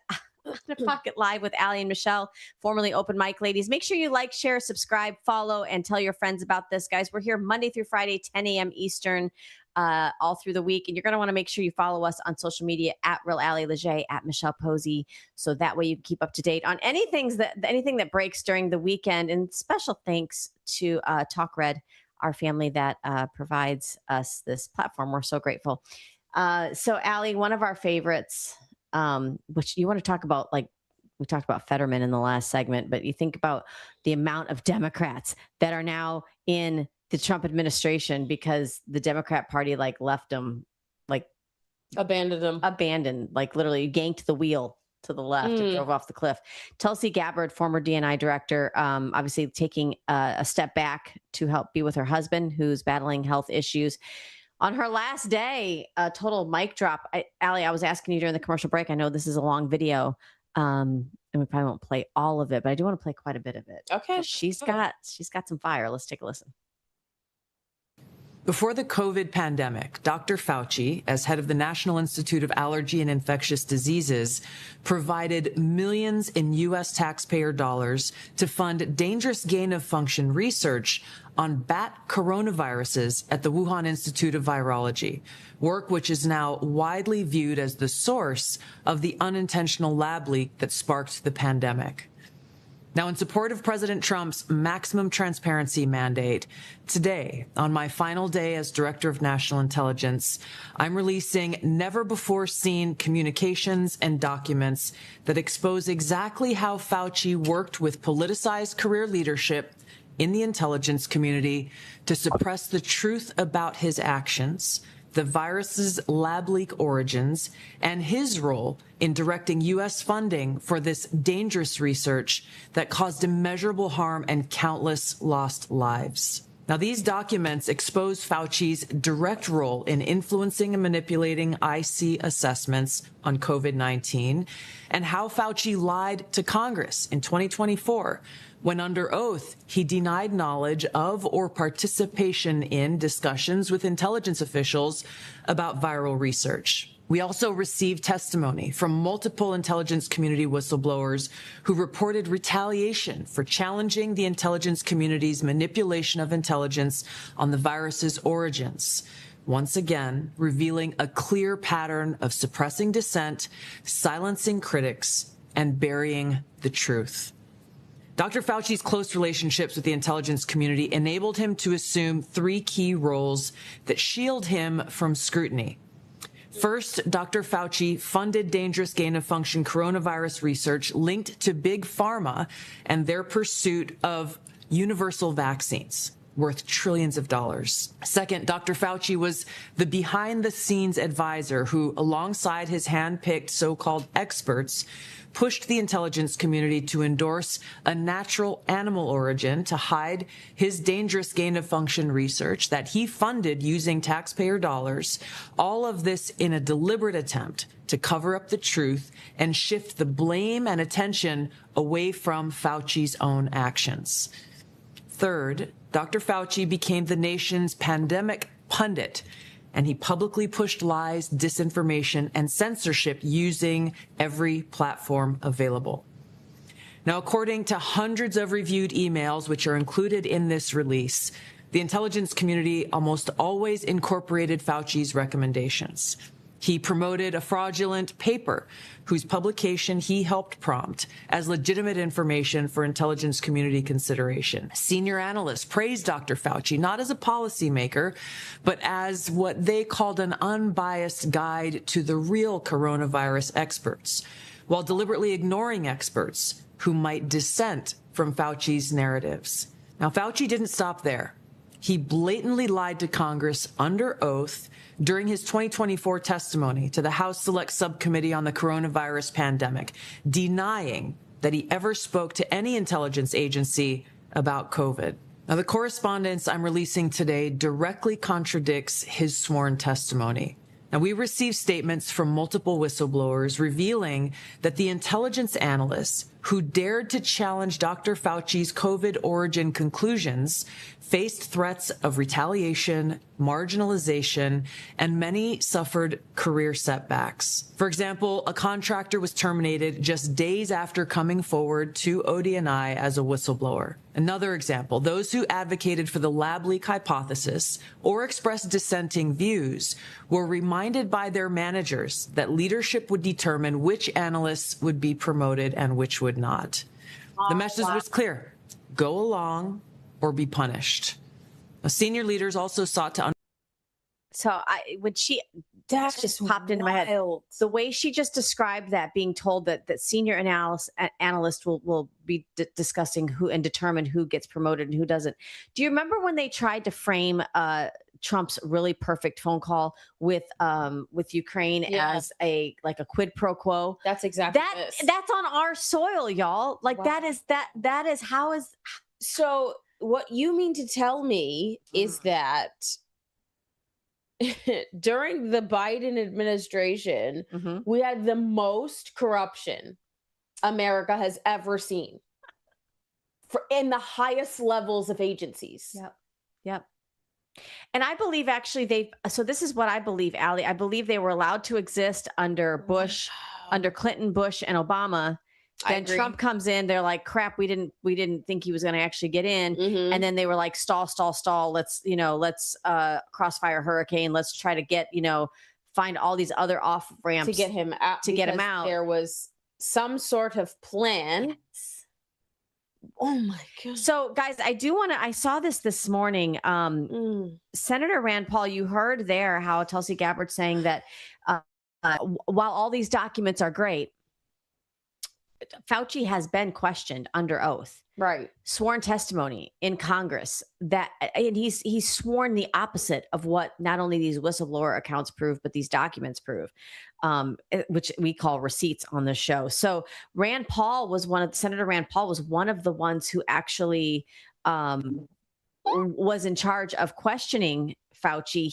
Speaker 3: Out-of-Pocket Live with Allie and Michelle, formerly Open Mic Ladies. Make sure you like, share, subscribe, follow, and tell your friends about this, guys. We're here Monday through Friday, 10 a.m. Eastern, all through the week. And you're going to want to make sure you follow us on social media at Real Allie Leger, at Michelle Posey. So that way you can keep up to date on anything that breaks during the weekend. And special thanks to Talk Red, our family that provides us this platform. We're so grateful. So Allie, one of our favorites, which you want to talk about, like we talked about Fetterman in the last segment, but you think about the amount of Democrats that are now in the Trump administration because the Democrat Party left them Abandoned, like literally yanked the wheel to the left and drove off the cliff. Tulsi Gabbard, former DNI director, obviously taking a step back to help be with her husband, who's battling health issues. On her last day, a total mic drop. Allie, I was asking you during the commercial break. I know this is a long video, and we probably won't play all of it, but I do want to play quite a bit of it.
Speaker 2: Okay.
Speaker 3: She's got some fire. Let's take a listen.
Speaker 8: Before the COVID pandemic, Dr. Fauci, as head of the National Institute of Allergy and Infectious Diseases, provided millions in U.S. taxpayer dollars to fund dangerous gain-of-function research on bat coronaviruses at the Wuhan Institute of Virology, work which is now widely viewed as the source of the unintentional lab leak that sparked the pandemic. Now, in support of President Trump's maximum transparency mandate, today, on my final day as Director of National Intelligence, I'm releasing never-before-seen communications and documents that expose exactly how Fauci worked with politicized career leadership in the intelligence community to suppress the truth about his actions, the virus's lab leak origins, and his role in directing U.S. funding for this dangerous research that caused immeasurable harm and countless lost lives. Now, these documents expose Fauci's direct role in influencing and manipulating IC assessments on COVID-19 and how Fauci lied to Congress in 2024 when under oath he denied knowledge of or participation in discussions with intelligence officials about viral research. We also received testimony from multiple intelligence community whistleblowers who reported retaliation for challenging the intelligence community's manipulation of intelligence on the virus's origins, once again revealing a clear pattern of suppressing dissent, silencing critics, and burying the truth. Dr. Fauci's close relationships with the intelligence community enabled him to assume three key roles that shield him from scrutiny. First, Dr. Fauci funded dangerous gain-of-function coronavirus research linked to Big Pharma and their pursuit of universal vaccines worth trillions of dollars. Second, Dr. Fauci was the behind-the-scenes advisor who, alongside his hand-picked so-called experts, pushed the intelligence community to endorse a natural animal origin to hide his dangerous gain-of-function research that he funded using taxpayer dollars, all of this in a deliberate attempt to cover up the truth and shift the blame and attention away from Fauci's own actions. Third, Dr. Fauci became the nation's pandemic pundit, and he publicly pushed lies, disinformation, and censorship using every platform available. Now, according to hundreds of reviewed emails, which are included in this release, the intelligence community almost always incorporated Fauci's recommendations. He promoted a fraudulent paper whose publication he helped prompt as legitimate information for intelligence community consideration. Senior analysts praised Dr. Fauci not as a policymaker, but as what they called an unbiased guide to the real coronavirus experts, while deliberately ignoring experts who might dissent from Fauci's narratives. Now, Fauci didn't stop there. He blatantly lied to Congress under oath during his 2024 testimony to the House Select Subcommittee on the Coronavirus Pandemic, denying that he ever spoke to any intelligence agency about COVID. Now, the correspondence I'm releasing today directly contradicts his sworn testimony. Now, we received statements from multiple whistleblowers revealing that the intelligence analysts who dared to challenge Dr. Fauci's COVID origin conclusions faced threats of retaliation, marginalization, and many suffered career setbacks. For example, a contractor was terminated just days after coming forward to ODNI as a whistleblower. Another example, those who advocated for the lab leak hypothesis or expressed dissenting views were reminded by their managers that leadership would determine which analysts would be promoted and which would not. The message was clear: go along or be punished. Now, senior leaders also sought to
Speaker 3: when she
Speaker 2: That's
Speaker 3: just popped into my head. The way she just described that, being told that senior analyst will be discussing who and determine who gets promoted and who doesn't. Do you remember when they tried to frame Trump's really perfect phone call with Ukraine as a quid pro quo.
Speaker 2: That's exactly
Speaker 3: that's on our soil, y'all. Like that is how is.
Speaker 2: So what you mean to tell me is that during the Biden administration, we had the most corruption America has ever seen in the highest levels of agencies.
Speaker 3: Yep. And I believe actually so this is what I believe, Allie. I believe they were allowed to exist under Bush, under Clinton, Bush, and Obama. Then Trump comes in, they're like, crap, we didn't think he was going to actually get in. And then they were like, stall. Let's crossfire hurricane. Let's try to get, find all these other off ramps
Speaker 2: to get him out. There was some sort of plan. Oh my God.
Speaker 3: So guys, I saw this morning. Senator Rand Paul, you heard there how Tulsi Gabbard saying that while all these documents are great, Fauci has been questioned under oath,
Speaker 2: right?
Speaker 3: Sworn testimony in Congress and he's sworn the opposite of what not only these whistleblower accounts prove, but these documents prove, which we call receipts on the show. So Senator Rand Paul was one of the ones who actually was in charge of questioning Fauci.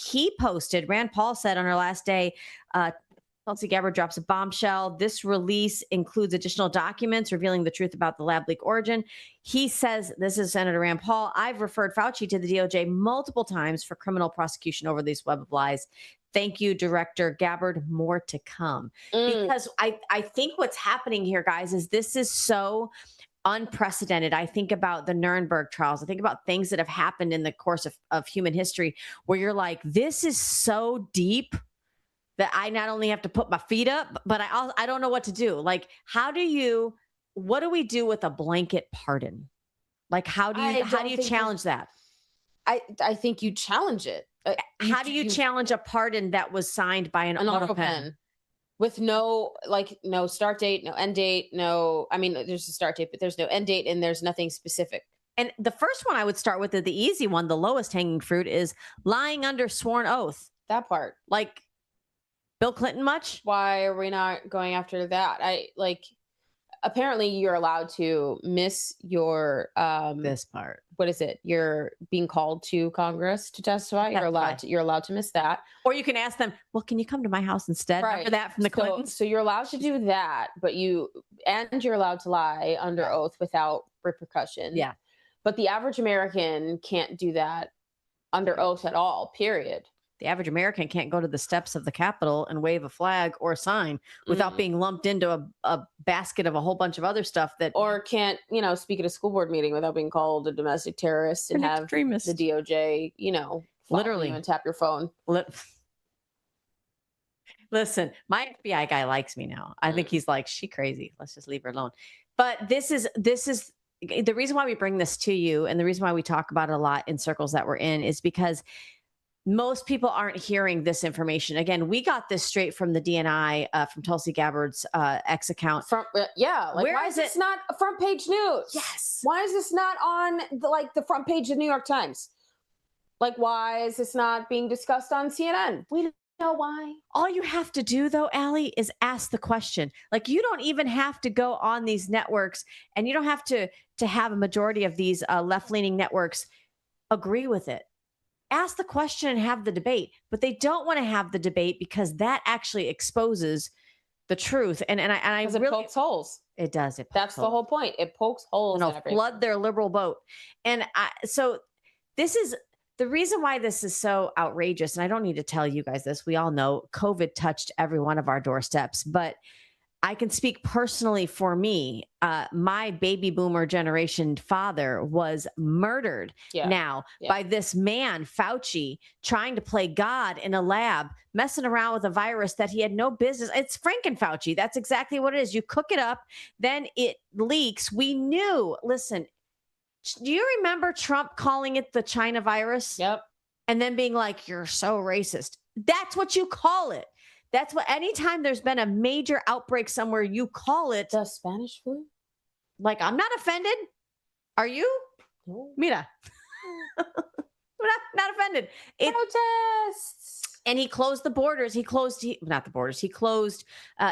Speaker 3: Rand Paul said on her last day, Tulsi Gabbard drops a bombshell. This release includes additional documents revealing the truth about the lab leak origin. He says, this is Senator Rand Paul, I've referred Fauci to the DOJ multiple times for criminal prosecution over these web of lies. Thank you, Director Gabbard. More to come. Because I think what's happening here, guys, is this is so unprecedented. I think about the Nuremberg trials. I think about things that have happened in the course of human history where you're like, this is so deep that I not only have to put my feet up, but I don't know what to do. Like, what do we do with a blanket pardon? Like, how do you challenge that?
Speaker 2: I think you challenge it.
Speaker 3: How do you challenge a pardon that was signed by an auto pen?
Speaker 2: With no start date, no end date, there's a start date, but there's no end date and there's nothing specific.
Speaker 3: And the first one I would start with, the easy one, the lowest hanging fruit, is lying under sworn oath.
Speaker 2: That part.
Speaker 3: Like, Bill Clinton much?
Speaker 2: Why are we not going after that? Apparently you're allowed to miss your
Speaker 3: this part.
Speaker 2: What is it? You're being called to Congress to testify. You're allowed to miss that.
Speaker 3: Or you can ask them, well, can you come to my house instead? Right. Remember that from the Clintons?
Speaker 2: So you're allowed to do that, but you're allowed to lie under oath without repercussion.
Speaker 3: Yeah.
Speaker 2: But the average American can't do that under oath at all, period.
Speaker 3: The average American can't go to the steps of the Capitol and wave a flag or a sign without being lumped into a basket of a whole bunch of other stuff
Speaker 2: or can't, speak at a school board meeting without being called a domestic terrorist and have
Speaker 3: extremist.
Speaker 2: The DOJ,
Speaker 3: literally
Speaker 2: and tap your phone.
Speaker 3: Listen, my FBI guy likes me now. I think he's like, she crazy. Let's just leave her alone. But this is the reason why we bring this to you, and the reason why we talk about it a lot in circles that we're in, is because most people aren't hearing this information. Again, we got this straight from the DNI, from Tulsi Gabbard's X account.
Speaker 2: Why is this not a front page news?
Speaker 3: Yes.
Speaker 2: Why is this not on the front page of the New York Times? Like, why is this not being discussed on CNN? We don't know why.
Speaker 3: All you have to do, though, Allie, is ask the question. Like, you don't even have to go on these networks, and you don't have to have a majority of these left-leaning networks agree with it. Ask the question and have the debate, but they don't want to have the debate because that actually exposes the truth. And I really,
Speaker 2: it pokes holes.
Speaker 3: It does.
Speaker 2: That's the whole point. It pokes holes.
Speaker 3: Flood their liberal boat. And so this is the reason why this is so outrageous. And I don't need to tell you guys this. We all know COVID touched every one of our doorsteps, but I can speak personally for me. My baby boomer generation father was murdered by this man, Fauci, trying to play God in a lab, messing around with a virus that he had no business. It's Franken-Fauci. That's exactly what it is. You cook it up, then it leaks. We knew. Listen, do you remember Trump calling it the China virus?
Speaker 2: Yep.
Speaker 3: And then being like, you're so racist. That's what you call it. That's what, anytime there's been a major outbreak somewhere, you call it
Speaker 2: the Spanish flu.
Speaker 3: Like, I'm not offended. Are you?
Speaker 2: No.
Speaker 3: Mira. Not offended.
Speaker 2: Protests.
Speaker 3: And he closed the borders. He closed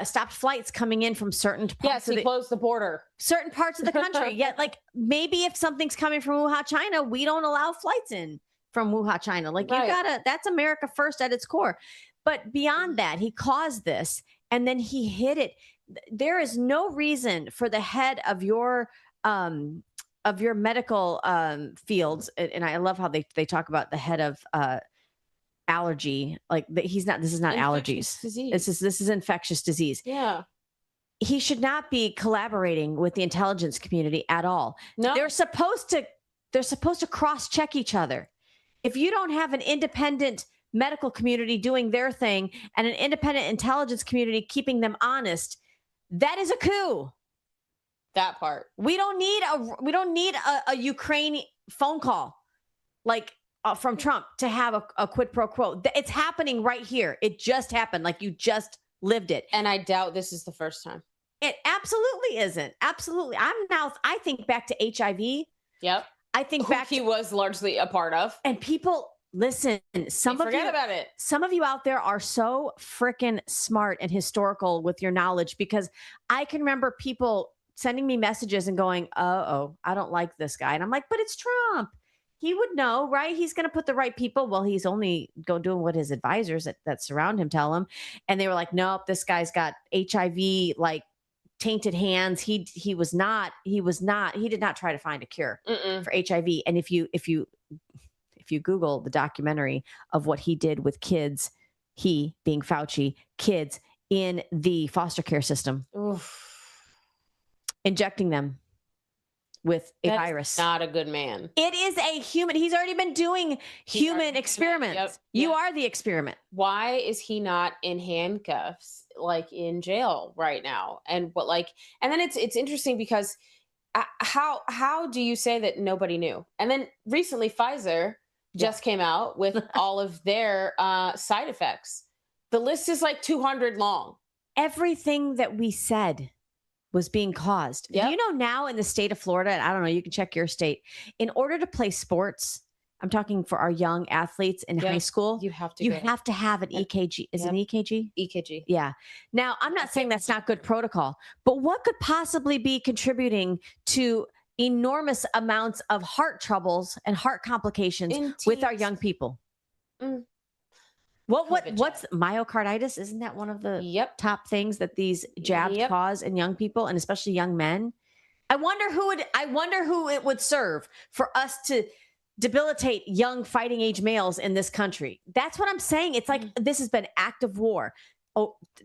Speaker 3: stopped flights coming in from certain parts.
Speaker 2: Yes, he closed the border.
Speaker 3: Certain parts of the country. Yet, like, maybe if something's coming from Wuhan, China, we don't allow flights in from Wuhan, China. Like, you gotta, that's America first at its core. But beyond that, he caused this and then he hid it. There is no reason for the head of your medical fields, and I love how they talk about the head of allergy, like he's not. This is not allergies. Disease. This is infectious disease.
Speaker 2: Yeah,
Speaker 3: he should not be collaborating with the intelligence community at all. No, they're supposed to cross-check each other. If you don't have an independent medical community doing their thing and an independent intelligence community keeping them honest, that is a coup.
Speaker 2: That part.
Speaker 3: We don't need a Ukraine phone call like from Trump to have a quid pro quo. It's happening right here. It just happened. Like, you just lived it.
Speaker 2: And I doubt this is the first time.
Speaker 3: It absolutely isn't. Absolutely. I think back to HIV.
Speaker 2: Yep.
Speaker 3: I think back
Speaker 2: he was largely a part of.
Speaker 3: And people, listen,
Speaker 2: forget about it.
Speaker 3: Some of you out there are so freaking smart and historical with your knowledge, because I can remember people sending me messages and going, oh, I don't like this guy. And I'm like, but it's Trump. He would know, right? He's going to put the right people. Well, he's only doing what his advisors that surround him tell him. And they were like, nope, this guy's got HIV, like tainted hands. He did not try to find a cure for HIV. And if you Google the documentary of what he did with kids, he being Fauci, kids in the foster care system, injecting them with a virus.
Speaker 2: Not a good man.
Speaker 3: It is a human. He's already been doing human experiments.
Speaker 2: Yep.
Speaker 3: You are the experiment.
Speaker 2: Why is he not in handcuffs, like in jail right now? And then it's interesting because how do you say that nobody knew? And then recently Pfizer just came out with all of their side effects. The list is like 200 long.
Speaker 3: Everything that we said was being caused.
Speaker 2: Yep.
Speaker 3: You know, now in the state of Florida, and I don't know, you can check your state, in order to play sports, I'm talking for our young athletes in high school, you have to have an EKG. Is it an EKG?
Speaker 2: EKG.
Speaker 3: Yeah. Now, I'm not saying that's not good protocol, but what could possibly be contributing to enormous amounts of heart troubles and heart complications with our young people? What's myocarditis? Isn't that one of the top things that these jabs cause in young people, and especially young men? I wonder who it would serve for us to debilitate young fighting age males in this country. That's what I'm saying. It's like this has been active war.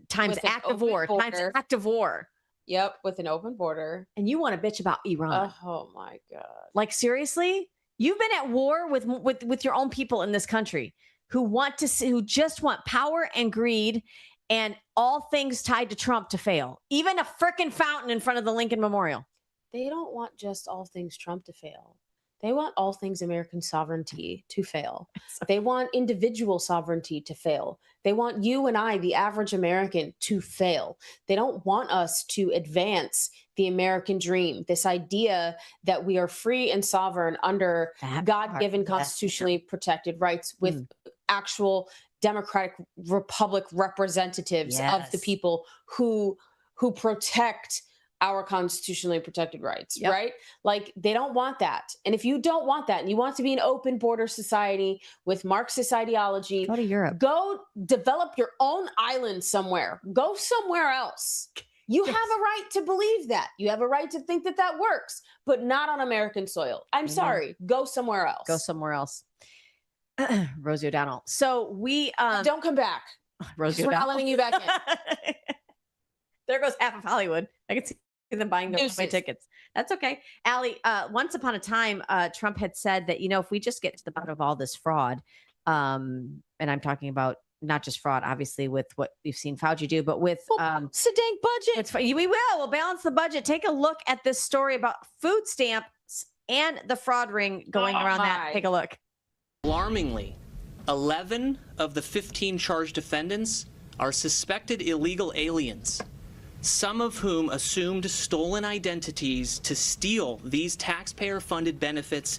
Speaker 3: Times active war. Times active war.
Speaker 2: Yep, with an open border.
Speaker 3: And you want to bitch about Iran.
Speaker 2: Oh my God.
Speaker 3: Like, seriously? You've been at war with your own people in this country who just want power and greed and all things tied to Trump to fail. Even a frickin' fountain in front of the Lincoln Memorial.
Speaker 2: They don't want just all things Trump to fail. They want all things American sovereignty to fail. They want individual sovereignty to fail. They want you and I, the average American, to fail. They don't want us to advance the American dream, this idea that we are free and sovereign under God-given constitutionally protected rights with actual democratic republic representatives of the people who protect our constitutionally protected rights, right? Like, they don't want that. And if you don't want that and you want to be an open border society with Marxist ideology,
Speaker 3: go to Europe.
Speaker 2: Go develop your own island somewhere. Go somewhere else. You have a right to believe that. You have a right to think that that works, but not on American soil. I'm sorry. Go somewhere else.
Speaker 3: Go somewhere else. Rosie O'Donnell. So we
Speaker 2: don't come back.
Speaker 3: Rosie
Speaker 2: O'Donnell. We're not letting you back in.
Speaker 3: There goes half of Hollywood. I can see them buying their tickets. That's okay. Allie, once upon a time, Trump had said that, if we just get to the bottom of all this fraud, and I'm talking about not just fraud, obviously, with what we've seen Fauci do, but with
Speaker 2: it's a dang budget.
Speaker 3: We'll balance the budget. Take a look at this story about food stamps and the fraud ring going around that. Take a look.
Speaker 9: Alarmingly, 11 of the 15 charged defendants are suspected illegal aliens, some of whom assumed stolen identities to steal these taxpayer-funded benefits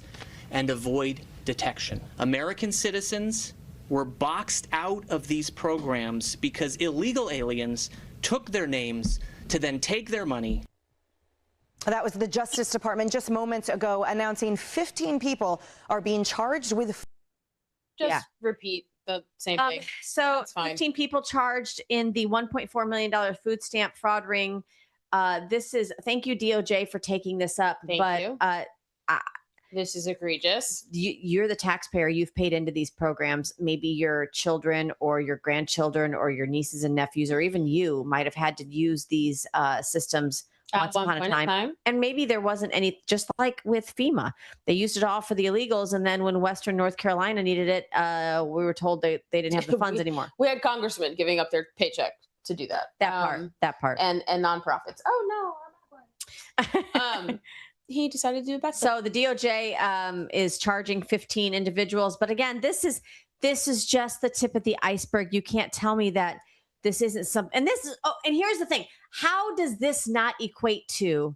Speaker 9: and avoid detection. American citizens were boxed out of these programs because illegal aliens took their names to then take their money.
Speaker 10: That was the Justice Department just moments ago announcing 15 people are being charged with.
Speaker 2: Just repeat the same thing.
Speaker 3: So 15 people charged in the $1.4 million food stamp fraud ring. This is, thank you DOJ for taking this up.
Speaker 2: Thank you. This is egregious.
Speaker 3: You're the taxpayer. You've paid into these programs. Maybe your children or your grandchildren or your nieces and nephews, or even you might have had to use these systems once upon a time. And maybe there wasn't any, just like with FEMA, they used it all for the illegals. And then when Western North Carolina needed it, we were told they didn't have the funds anymore.
Speaker 2: We had congressmen giving up their paycheck to do that.
Speaker 3: That part.
Speaker 2: And nonprofits. Oh, no, I'm not going. He decided to do it back.
Speaker 3: So the DOJ is charging 15 individuals. But again, this is just the tip of the iceberg. You can't tell me that this isn't some, and this is, and here's the thing. How does this not equate to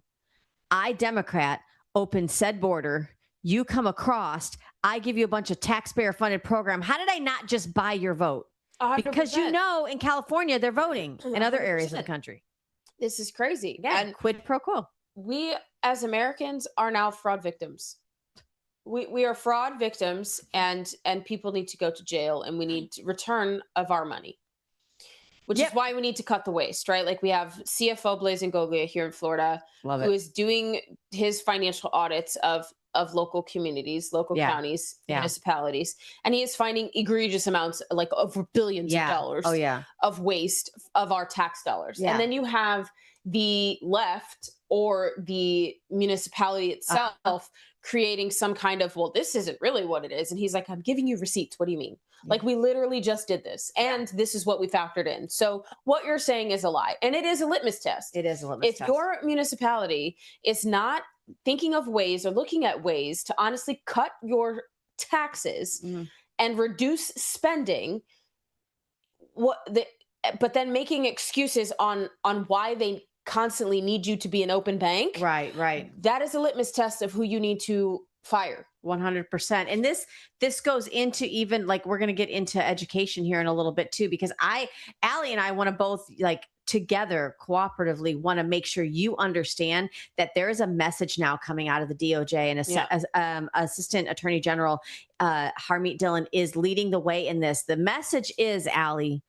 Speaker 3: I, Democrat, open said border, you come across, I give you a bunch of taxpayer funded program. How did I not just buy your vote?
Speaker 2: 100%.
Speaker 3: Because you know, in California, they're voting in other areas of the country.
Speaker 2: This is crazy.
Speaker 3: Yeah,
Speaker 2: and
Speaker 3: quid pro quo.
Speaker 2: We as Americans are now fraud victims. We are fraud victims, and people need to go to jail, and we need return of our money. Which is why we need to cut the waste, right? Like we have CFO Blazing Goglia here in Florida, who is doing his financial audits of local communities, local counties, municipalities, and he is finding egregious amounts, like over billions of dollars of waste of our tax dollars. And then you have the left or the municipality itself creating some kind of, well, this isn't really what it is. And he's like, I'm giving you receipts. What do you mean? Like, we literally just did this, and this is what we factored in. So what you're saying is a lie, and it is a litmus test.
Speaker 3: It is a litmus test.
Speaker 2: If your municipality is not thinking of ways or looking at ways to honestly cut your taxes and reduce spending, but then making excuses on why they constantly need you to be an open bank.
Speaker 3: Right.
Speaker 2: That is a litmus test of who you need to fire.
Speaker 3: 100%. And this goes into even, like, we're going to get into education here in a little bit too, because Allie and I want to both, like, together cooperatively want to make sure you understand that there is a message now coming out of the DOJ, and Assistant Attorney General Harmeet Dillon is leading the way in this. The message is, Allie,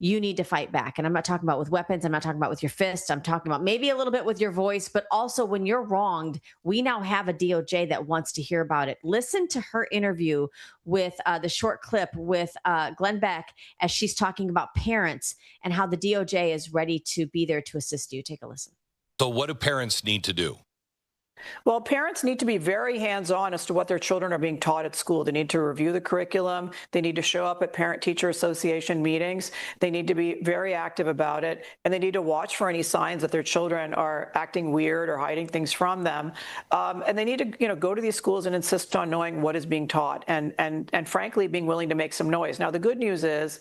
Speaker 3: you need to fight back. And I'm not talking about with weapons. I'm not talking about with your fists. I'm talking about maybe a little bit with your voice, but also when you're wronged, we now have a DOJ that wants to hear about it. Listen to her interview with the short clip with Glenn Beck as she's talking about parents and how the DOJ is ready to be there to assist you. Take a listen.
Speaker 11: So what do parents need to do?
Speaker 12: Well, parents need to be very hands-on as to what their children are being taught at school. They need to review the curriculum. They need to show up at Parent-Teacher Association meetings. They need to be very active about it. And they need to watch for any signs that their children are acting weird or hiding things from them. And they need to, go to these schools and insist on knowing what is being taught and frankly, being willing to make some noise. Now, the good news is,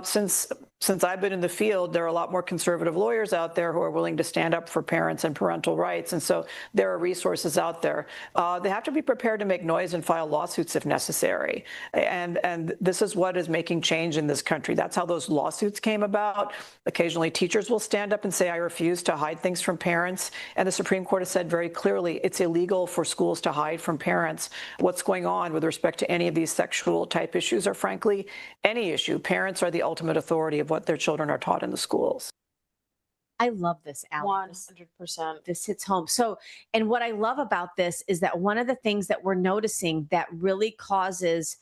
Speaker 12: since I've been in the field, there are a lot more conservative lawyers out there who are willing to stand up for parents and parental rights. And so there are resources out there. They have to be prepared to make noise and file lawsuits if necessary. And this is what is making change in this country. That's how those lawsuits came about. Occasionally, teachers will stand up and say, I refuse to hide things from parents. And the Supreme Court has said very clearly, it's illegal for schools to hide from parents what's going on with respect to any of these sexual type issues, or frankly, any issue. Parents are the ultimate authority of what their children are taught in the schools.
Speaker 3: I love this, Allie.
Speaker 2: 100%.
Speaker 3: This hits home. So, and what I love about this is that one of the things that we're noticing that really causes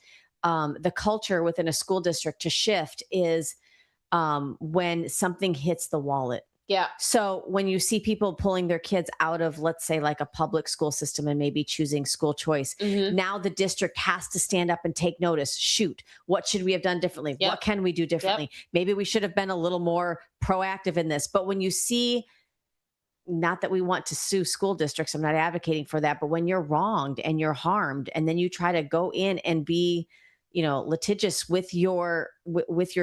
Speaker 3: the culture within a school district to shift is when something hits the wallet.
Speaker 2: Yeah.
Speaker 3: So when you see people pulling their kids out of, let's say, like a public school system and maybe choosing school choice, now the district has to stand up and take notice. Shoot, what should we have done differently? What can we do differently? Maybe we should have been a little more proactive in this. But when you see, not that we want to sue school districts, I'm not advocating for that, but when you're wronged and you're harmed, and then you try to go in and be, litigious with your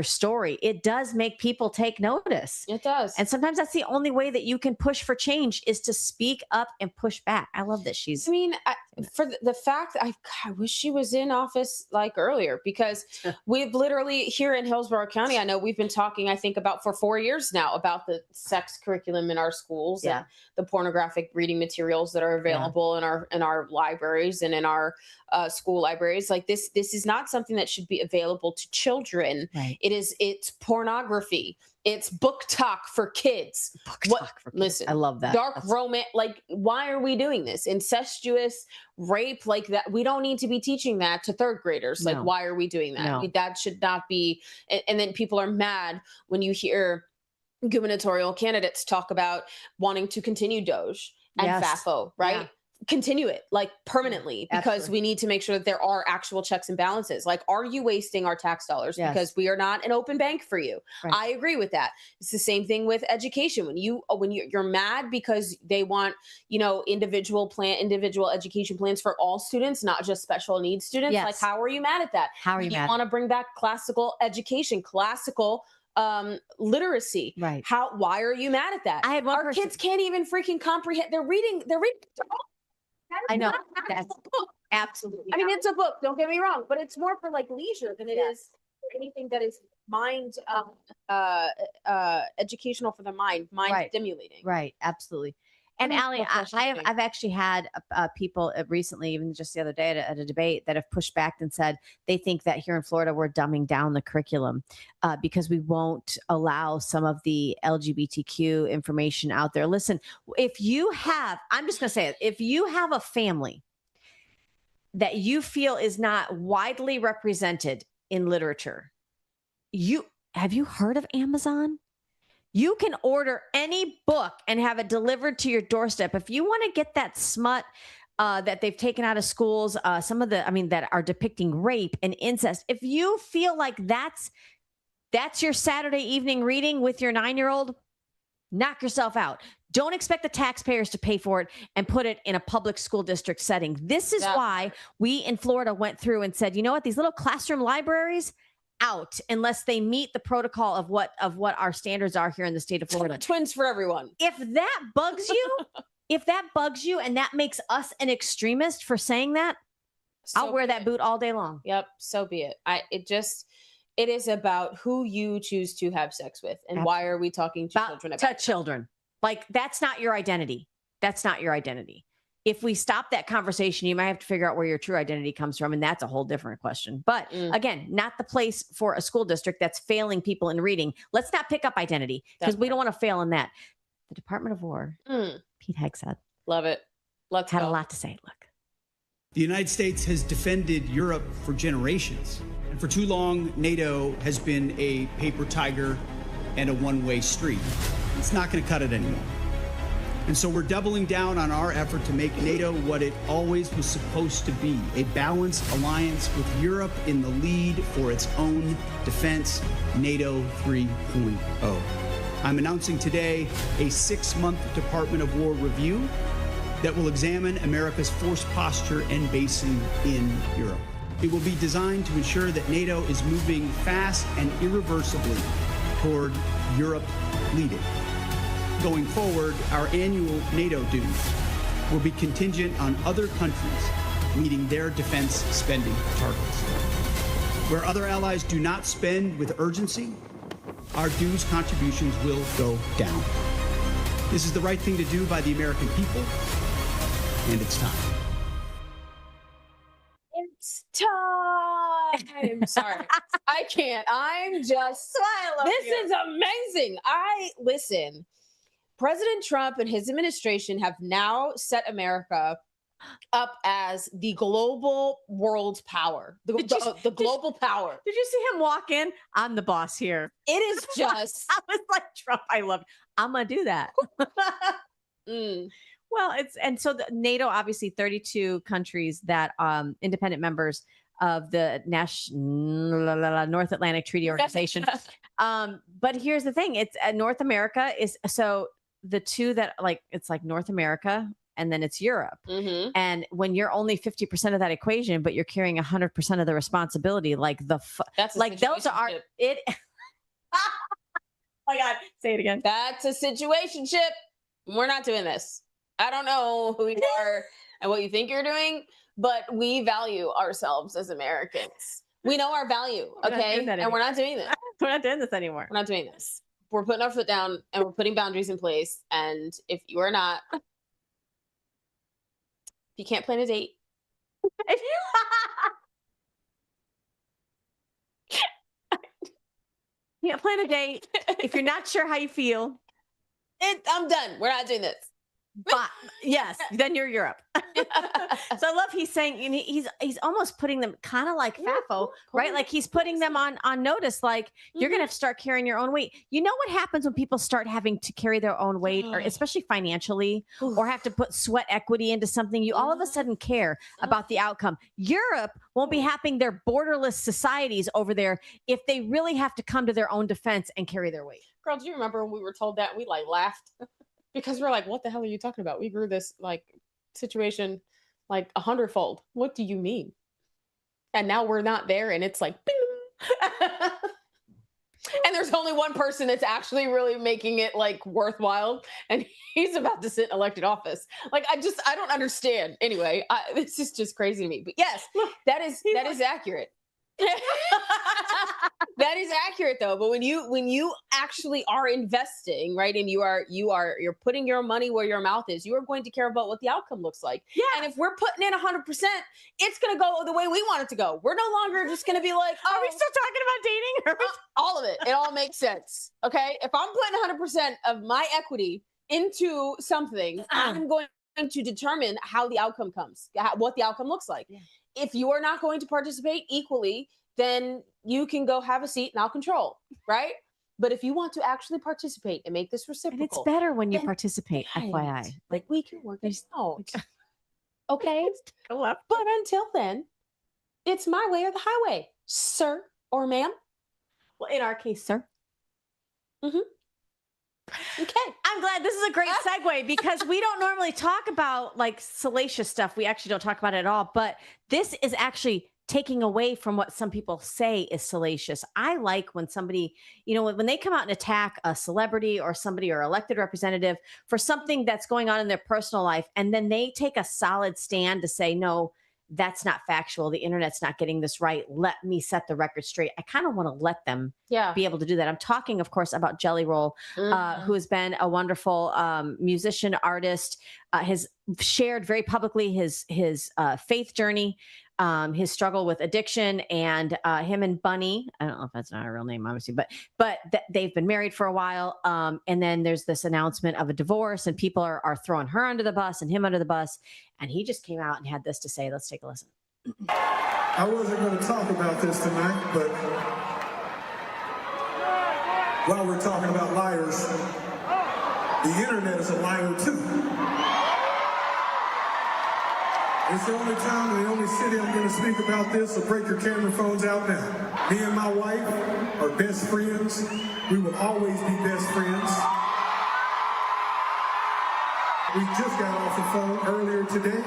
Speaker 3: story, it does make people take notice.
Speaker 2: It does.
Speaker 3: And sometimes that's the only way that you can push for change, is to speak up and push back. I love that she's
Speaker 2: for the fact I wish she was in office like earlier, because we've literally here in Hillsborough County, I know we've been talking, I think about for 4 years now, about the sex curriculum in our schools and the pornographic reading materials that are available in our libraries and in our school libraries. Like this is not something that should be available to children.
Speaker 3: Right.
Speaker 2: It's pornography. It's book talk for kids. Listen,
Speaker 3: I love that.
Speaker 2: Dark romance. Like, why are we doing this? Incestuous rape, like that. We don't need to be teaching that to third graders. Like, why are we doing that?
Speaker 3: No.
Speaker 2: That should not be. And then people are mad when you hear gubernatorial candidates talk about wanting to continue Doge and FAFO, right?
Speaker 3: Yeah.
Speaker 2: Continue it like permanently, because we need to make sure that there are actual checks and balances. Like, are you wasting our tax dollars? Because we are not an open bank for you.
Speaker 3: Right.
Speaker 2: I agree with that. It's the same thing with education. When you're mad because they want, individual education plans for all students, not just special needs students.
Speaker 3: Yes.
Speaker 2: Like, how are you mad at that?
Speaker 3: How are you mad?
Speaker 2: Want to bring back classical education, classical literacy.
Speaker 3: Right.
Speaker 2: Why are you mad at that?
Speaker 3: I had one
Speaker 2: Our kids can't even freaking comprehend. They're reading.
Speaker 3: I know. That's absolutely.
Speaker 2: I mean, it's a book. Don't get me wrong, but it's more for like leisure than it is anything that is mind educational for the mind stimulating.
Speaker 3: Right. Absolutely. And Allie, I've actually had people recently, even just the other day at a debate, that have pushed back and said they think that here in Florida we're dumbing down the curriculum because we won't allow some of the LGBTQ information out there. Listen, I'm just going to say it, if you have a family that you feel is not widely represented in literature, have you heard of Amazon? You can order any book and have it delivered to your doorstep. If you want to get that smut that they've taken out of schools, some of that are depicting rape and incest, if you feel like that's your Saturday evening reading with your 9-year-old, knock yourself out. Don't expect the taxpayers to pay for it and put it in a public school district setting. This is why we in Florida went through and said, you know what, these little classroom libraries, out unless they meet the protocol of what our standards are here in the state of Florida.
Speaker 2: Twins for everyone.
Speaker 3: If that bugs you, and that makes us an extremist for saying that, I'll wear that boot all day long.
Speaker 2: Yep, so be it. It is about who you choose to have sex with, and why are we talking to children about
Speaker 3: children? Like, that's not your identity. That's not your identity. If we stop that conversation, you might have to figure out where your true identity comes from. And that's a whole different question. But again, not the place for a school district that's failing people in reading. Let's not pick up identity, because we don't want to fail in that. The Department of War, Pete Hegseth.
Speaker 2: Love it.
Speaker 3: Had a lot to say. Look.
Speaker 13: The United States has defended Europe for generations. And for too long, NATO has been a paper tiger and a one-way street. It's not going to cut it anymore. And so we're doubling down on our effort to make NATO what it always was supposed to be, a balanced alliance with Europe in the lead for its own defense, NATO 3.0. I'm announcing today a 6-month Department of War review that will examine America's force posture and basing in Europe. It will be designed to ensure that NATO is moving fast and irreversibly toward Europe leading. Going forward, our annual NATO dues will be contingent on other countries meeting their defense spending targets. Where other allies do not spend with urgency, our dues contributions will go down. This is the right thing to do by the American people, and it's time.
Speaker 2: It's time. Sorry. I can't. This is amazing. Listen. President Trump and his administration have now set America up as the global world power, the global power.
Speaker 3: Did you see him walk in? I'm the boss here.
Speaker 2: It is just.
Speaker 3: I was like, Trump, I love it. I'm going to do that. Well, so the NATO, obviously 32 countries that independent members of the North Atlantic Treaty Organization. But here's the thing. It's North America is so. The two that it's like North America and then it's Europe. Mm-hmm. And when you're only 50% of that equation, but you're carrying 100% of the responsibility, those are it. Oh my God, say it again.
Speaker 2: That's a situationship. We're not doing this. I don't know who you are. and what you think you're doing, but we value ourselves as Americans. We know our value, okay? And we're not doing this.
Speaker 3: We're not doing this anymore.
Speaker 2: We're not doing this. We're putting our foot down and we're putting boundaries in place. And if you are not, if you can't plan a date,
Speaker 3: can't plan a date. If you're not sure how you feel,
Speaker 2: I'm done. We're not doing this.
Speaker 3: But yes, then you're Europe. So I love he's saying, and he's almost putting them kind of like FAFO, right? Like he's putting them on notice, like you're gonna have to start carrying your own weight. You know what happens when people start having to carry their own weight, or especially financially, or have to put sweat equity into something? You all of a sudden care about the outcome. Europe won't be having their borderless societies over there if they really have to come to their own defense and carry their weight.
Speaker 2: Girl, do you remember when we were told that? We like laughed. Because we're like, what the hell are you talking about? We grew this like situation like 100-fold. What do you mean? And now we're not there, and it's like, bing. And there's only one person that's actually really making it like worthwhile, and he's about to sit in elected office. Like, I don't understand. Anyway, this is just crazy to me. But yes, that is accurate. That is accurate though. But when you actually are investing, right, and you're putting your money where your mouth is, you are going to care about what the outcome looks like. Yeah. And if we're putting in 100%, it's going to go the way we want it to go. We're no longer just going to be like,
Speaker 3: are we still talking about dating?
Speaker 2: All of it. It all makes sense. Okay. If I'm putting 100% of my equity into something, I'm going to determine how the outcome comes, what the outcome looks like. Yeah. If you are not going to participate equally, then you can go have a seat and I'll control, right? But if you want to actually participate and make this reciprocal.
Speaker 3: And it's better when you participate, FYI.
Speaker 2: Like, we can work this out. Okay? But until then, it's my way or the highway, sir or ma'am.
Speaker 3: Well, in our case, sir.
Speaker 2: Mm-hmm. Okay.
Speaker 3: I'm glad this is a great segue because we don't normally talk about like salacious stuff. We actually don't talk about it at all. But this is actually taking away from what some people say is salacious. I like when somebody, when they come out and attack a celebrity or somebody or elected representative for something that's going on in their personal life, and then they take a solid stand to say, no, that's not factual. The internet's not getting this right. Let me set the record straight. I kind of want to let them be able to do that. I'm talking, of course, about Jelly Roll, who has been a wonderful musician, artist, has shared very publicly his faith journey, his struggle with addiction, and him and Bunny, I don't know if that's not a real name, obviously, but they've been married for a while. And then there's this announcement of a divorce, and people are throwing her under the bus and him under the bus. And he just came out and had this to say. Let's take a listen.
Speaker 14: I wasn't going to talk about this tonight, but while we're talking about liars, the internet is a liar too. It's the only time and the only city I'm going to speak about this, so break your camera phones out now. Me and my wife are best friends. We will always be best friends. We just got off the phone earlier today.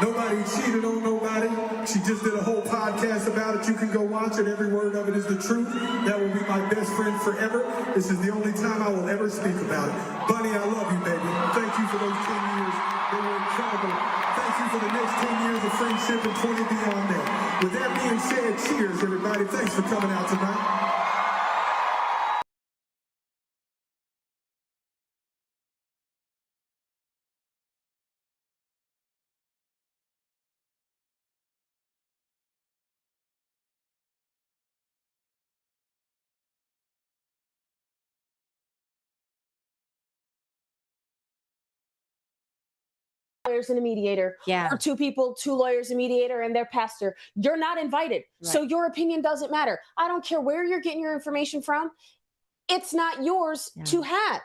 Speaker 14: Nobody cheated on nobody. She just did a whole podcast about it. You can go watch it. Every word of it is the truth. That will be my best friend forever. This is the only time I will ever speak about it. Bunny, I love you, baby. Thank you for those 10 years. They were incredible. Thank you for the next 10 years of friendship and 20 beyond that. With that being said, cheers, everybody. Thanks for coming out tonight.
Speaker 2: Lawyers and a mediator, or two lawyers, a mediator, and their pastor. You're not invited. Right. So your opinion doesn't matter. I don't care where you're getting your information from. It's not yours to have.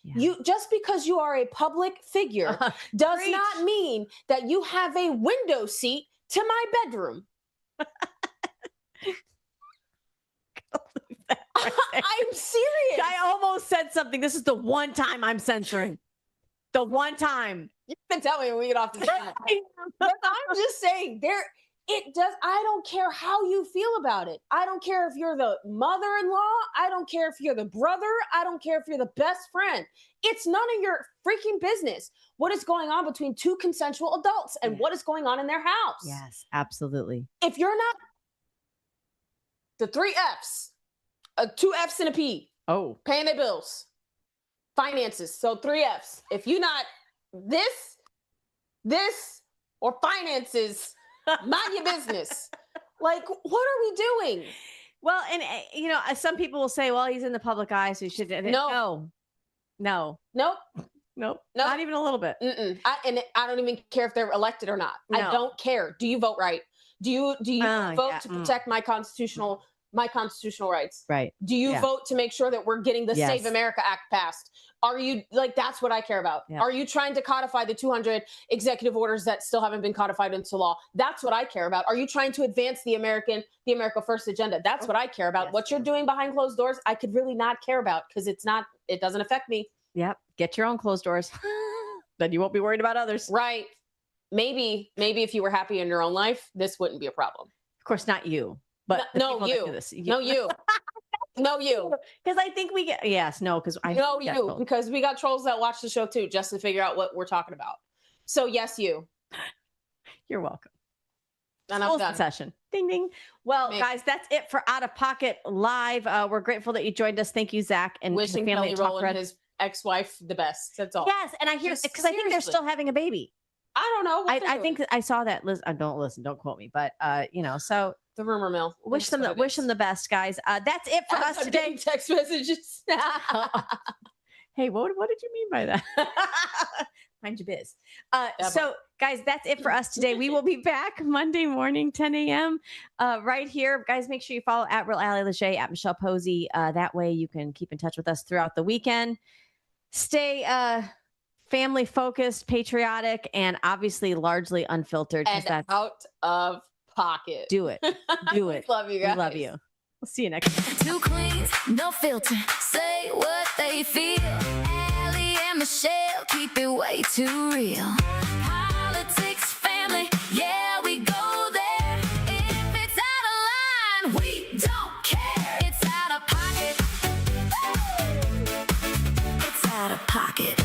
Speaker 2: Yeah. You just because you are a public figure does not mean that you have a window seat to my bedroom. I'm serious.
Speaker 3: I almost said something. This is the one time I'm censoring. The one time.
Speaker 2: You can tell me when we get off the phone. But I'm just saying, It does. I don't care how you feel about it. I don't care if you're the mother-in-law. I don't care if you're the brother. I don't care if you're the best friend. It's none of your freaking business what is going on between two consensual adults and what is going on in their house.
Speaker 3: Yes, absolutely.
Speaker 2: If you're not the 3 F's, 2 F's and a P.
Speaker 3: Oh.
Speaker 2: Paying their bills. Finances. So 3 F's. If you're not this, or finances, mind your business. Like, what are we doing?
Speaker 3: Well, and some people will say, well, he's in the public eye, so you should. No.
Speaker 2: Nope.
Speaker 3: Not even a little bit.
Speaker 2: I don't even care if they're elected or not.
Speaker 3: No.
Speaker 2: I don't care. Do you vote right? Do you vote to protect my constitutional rights?
Speaker 3: Right.
Speaker 2: Do you vote to make sure that we're getting the Save America Act passed? Are you that's what I care about.
Speaker 3: Yeah.
Speaker 2: Are you trying to codify the 200 executive orders that still haven't been codified into law? That's what I care about. Are you trying to advance the America First agenda? That's what I care about. What you're doing behind closed doors, I could really not care about because it doesn't affect me.
Speaker 3: Yep. Get your own closed doors. Then you won't be worried about others.
Speaker 2: Right. Maybe if you were happy in your own life, this wouldn't be a problem.
Speaker 3: Of course, not you. But
Speaker 2: no, you. No, you. No, you.
Speaker 3: Because I think we get because I
Speaker 2: know you because we got trolls that watch the show too, just to figure out what we're talking about. So yes, you.
Speaker 3: You're welcome.
Speaker 2: And I'm done.
Speaker 3: Session. Ding ding. Well, guys, that's it for Out of Pocket Live. We're grateful that you joined us. Thank you, Zach, and
Speaker 2: wishing
Speaker 3: family
Speaker 2: Kelly Rowland and his ex-wife the best. That's all.
Speaker 3: Yes, and I hear because I think they're still having a baby.
Speaker 2: I don't know.
Speaker 3: I think I saw that. Don't quote me, but so.
Speaker 2: The rumor mill.
Speaker 3: Wish them the best, guys. That's it for us today.
Speaker 2: Text messages.
Speaker 3: Hey, what did you mean by that? Mind your biz. So, guys, that's it for us today. We will be back Monday morning, 10 a.m. Right here. Guys, make sure you follow at Real Ally Lachey, at Michelle Posey. That way you can keep in touch with us throughout the weekend. Stay family focused, patriotic, and obviously largely unfiltered.
Speaker 2: And that's out of pocket.
Speaker 3: Do it. Do it.
Speaker 2: Love you guys.
Speaker 3: We love you. We'll see you next time.
Speaker 1: Two queens, no filter. Say what they feel. Allie and Michelle keep it way too real. Politics, family, yeah, we go there. If it's out of line, we don't care. It's out of pocket. It's out of pocket.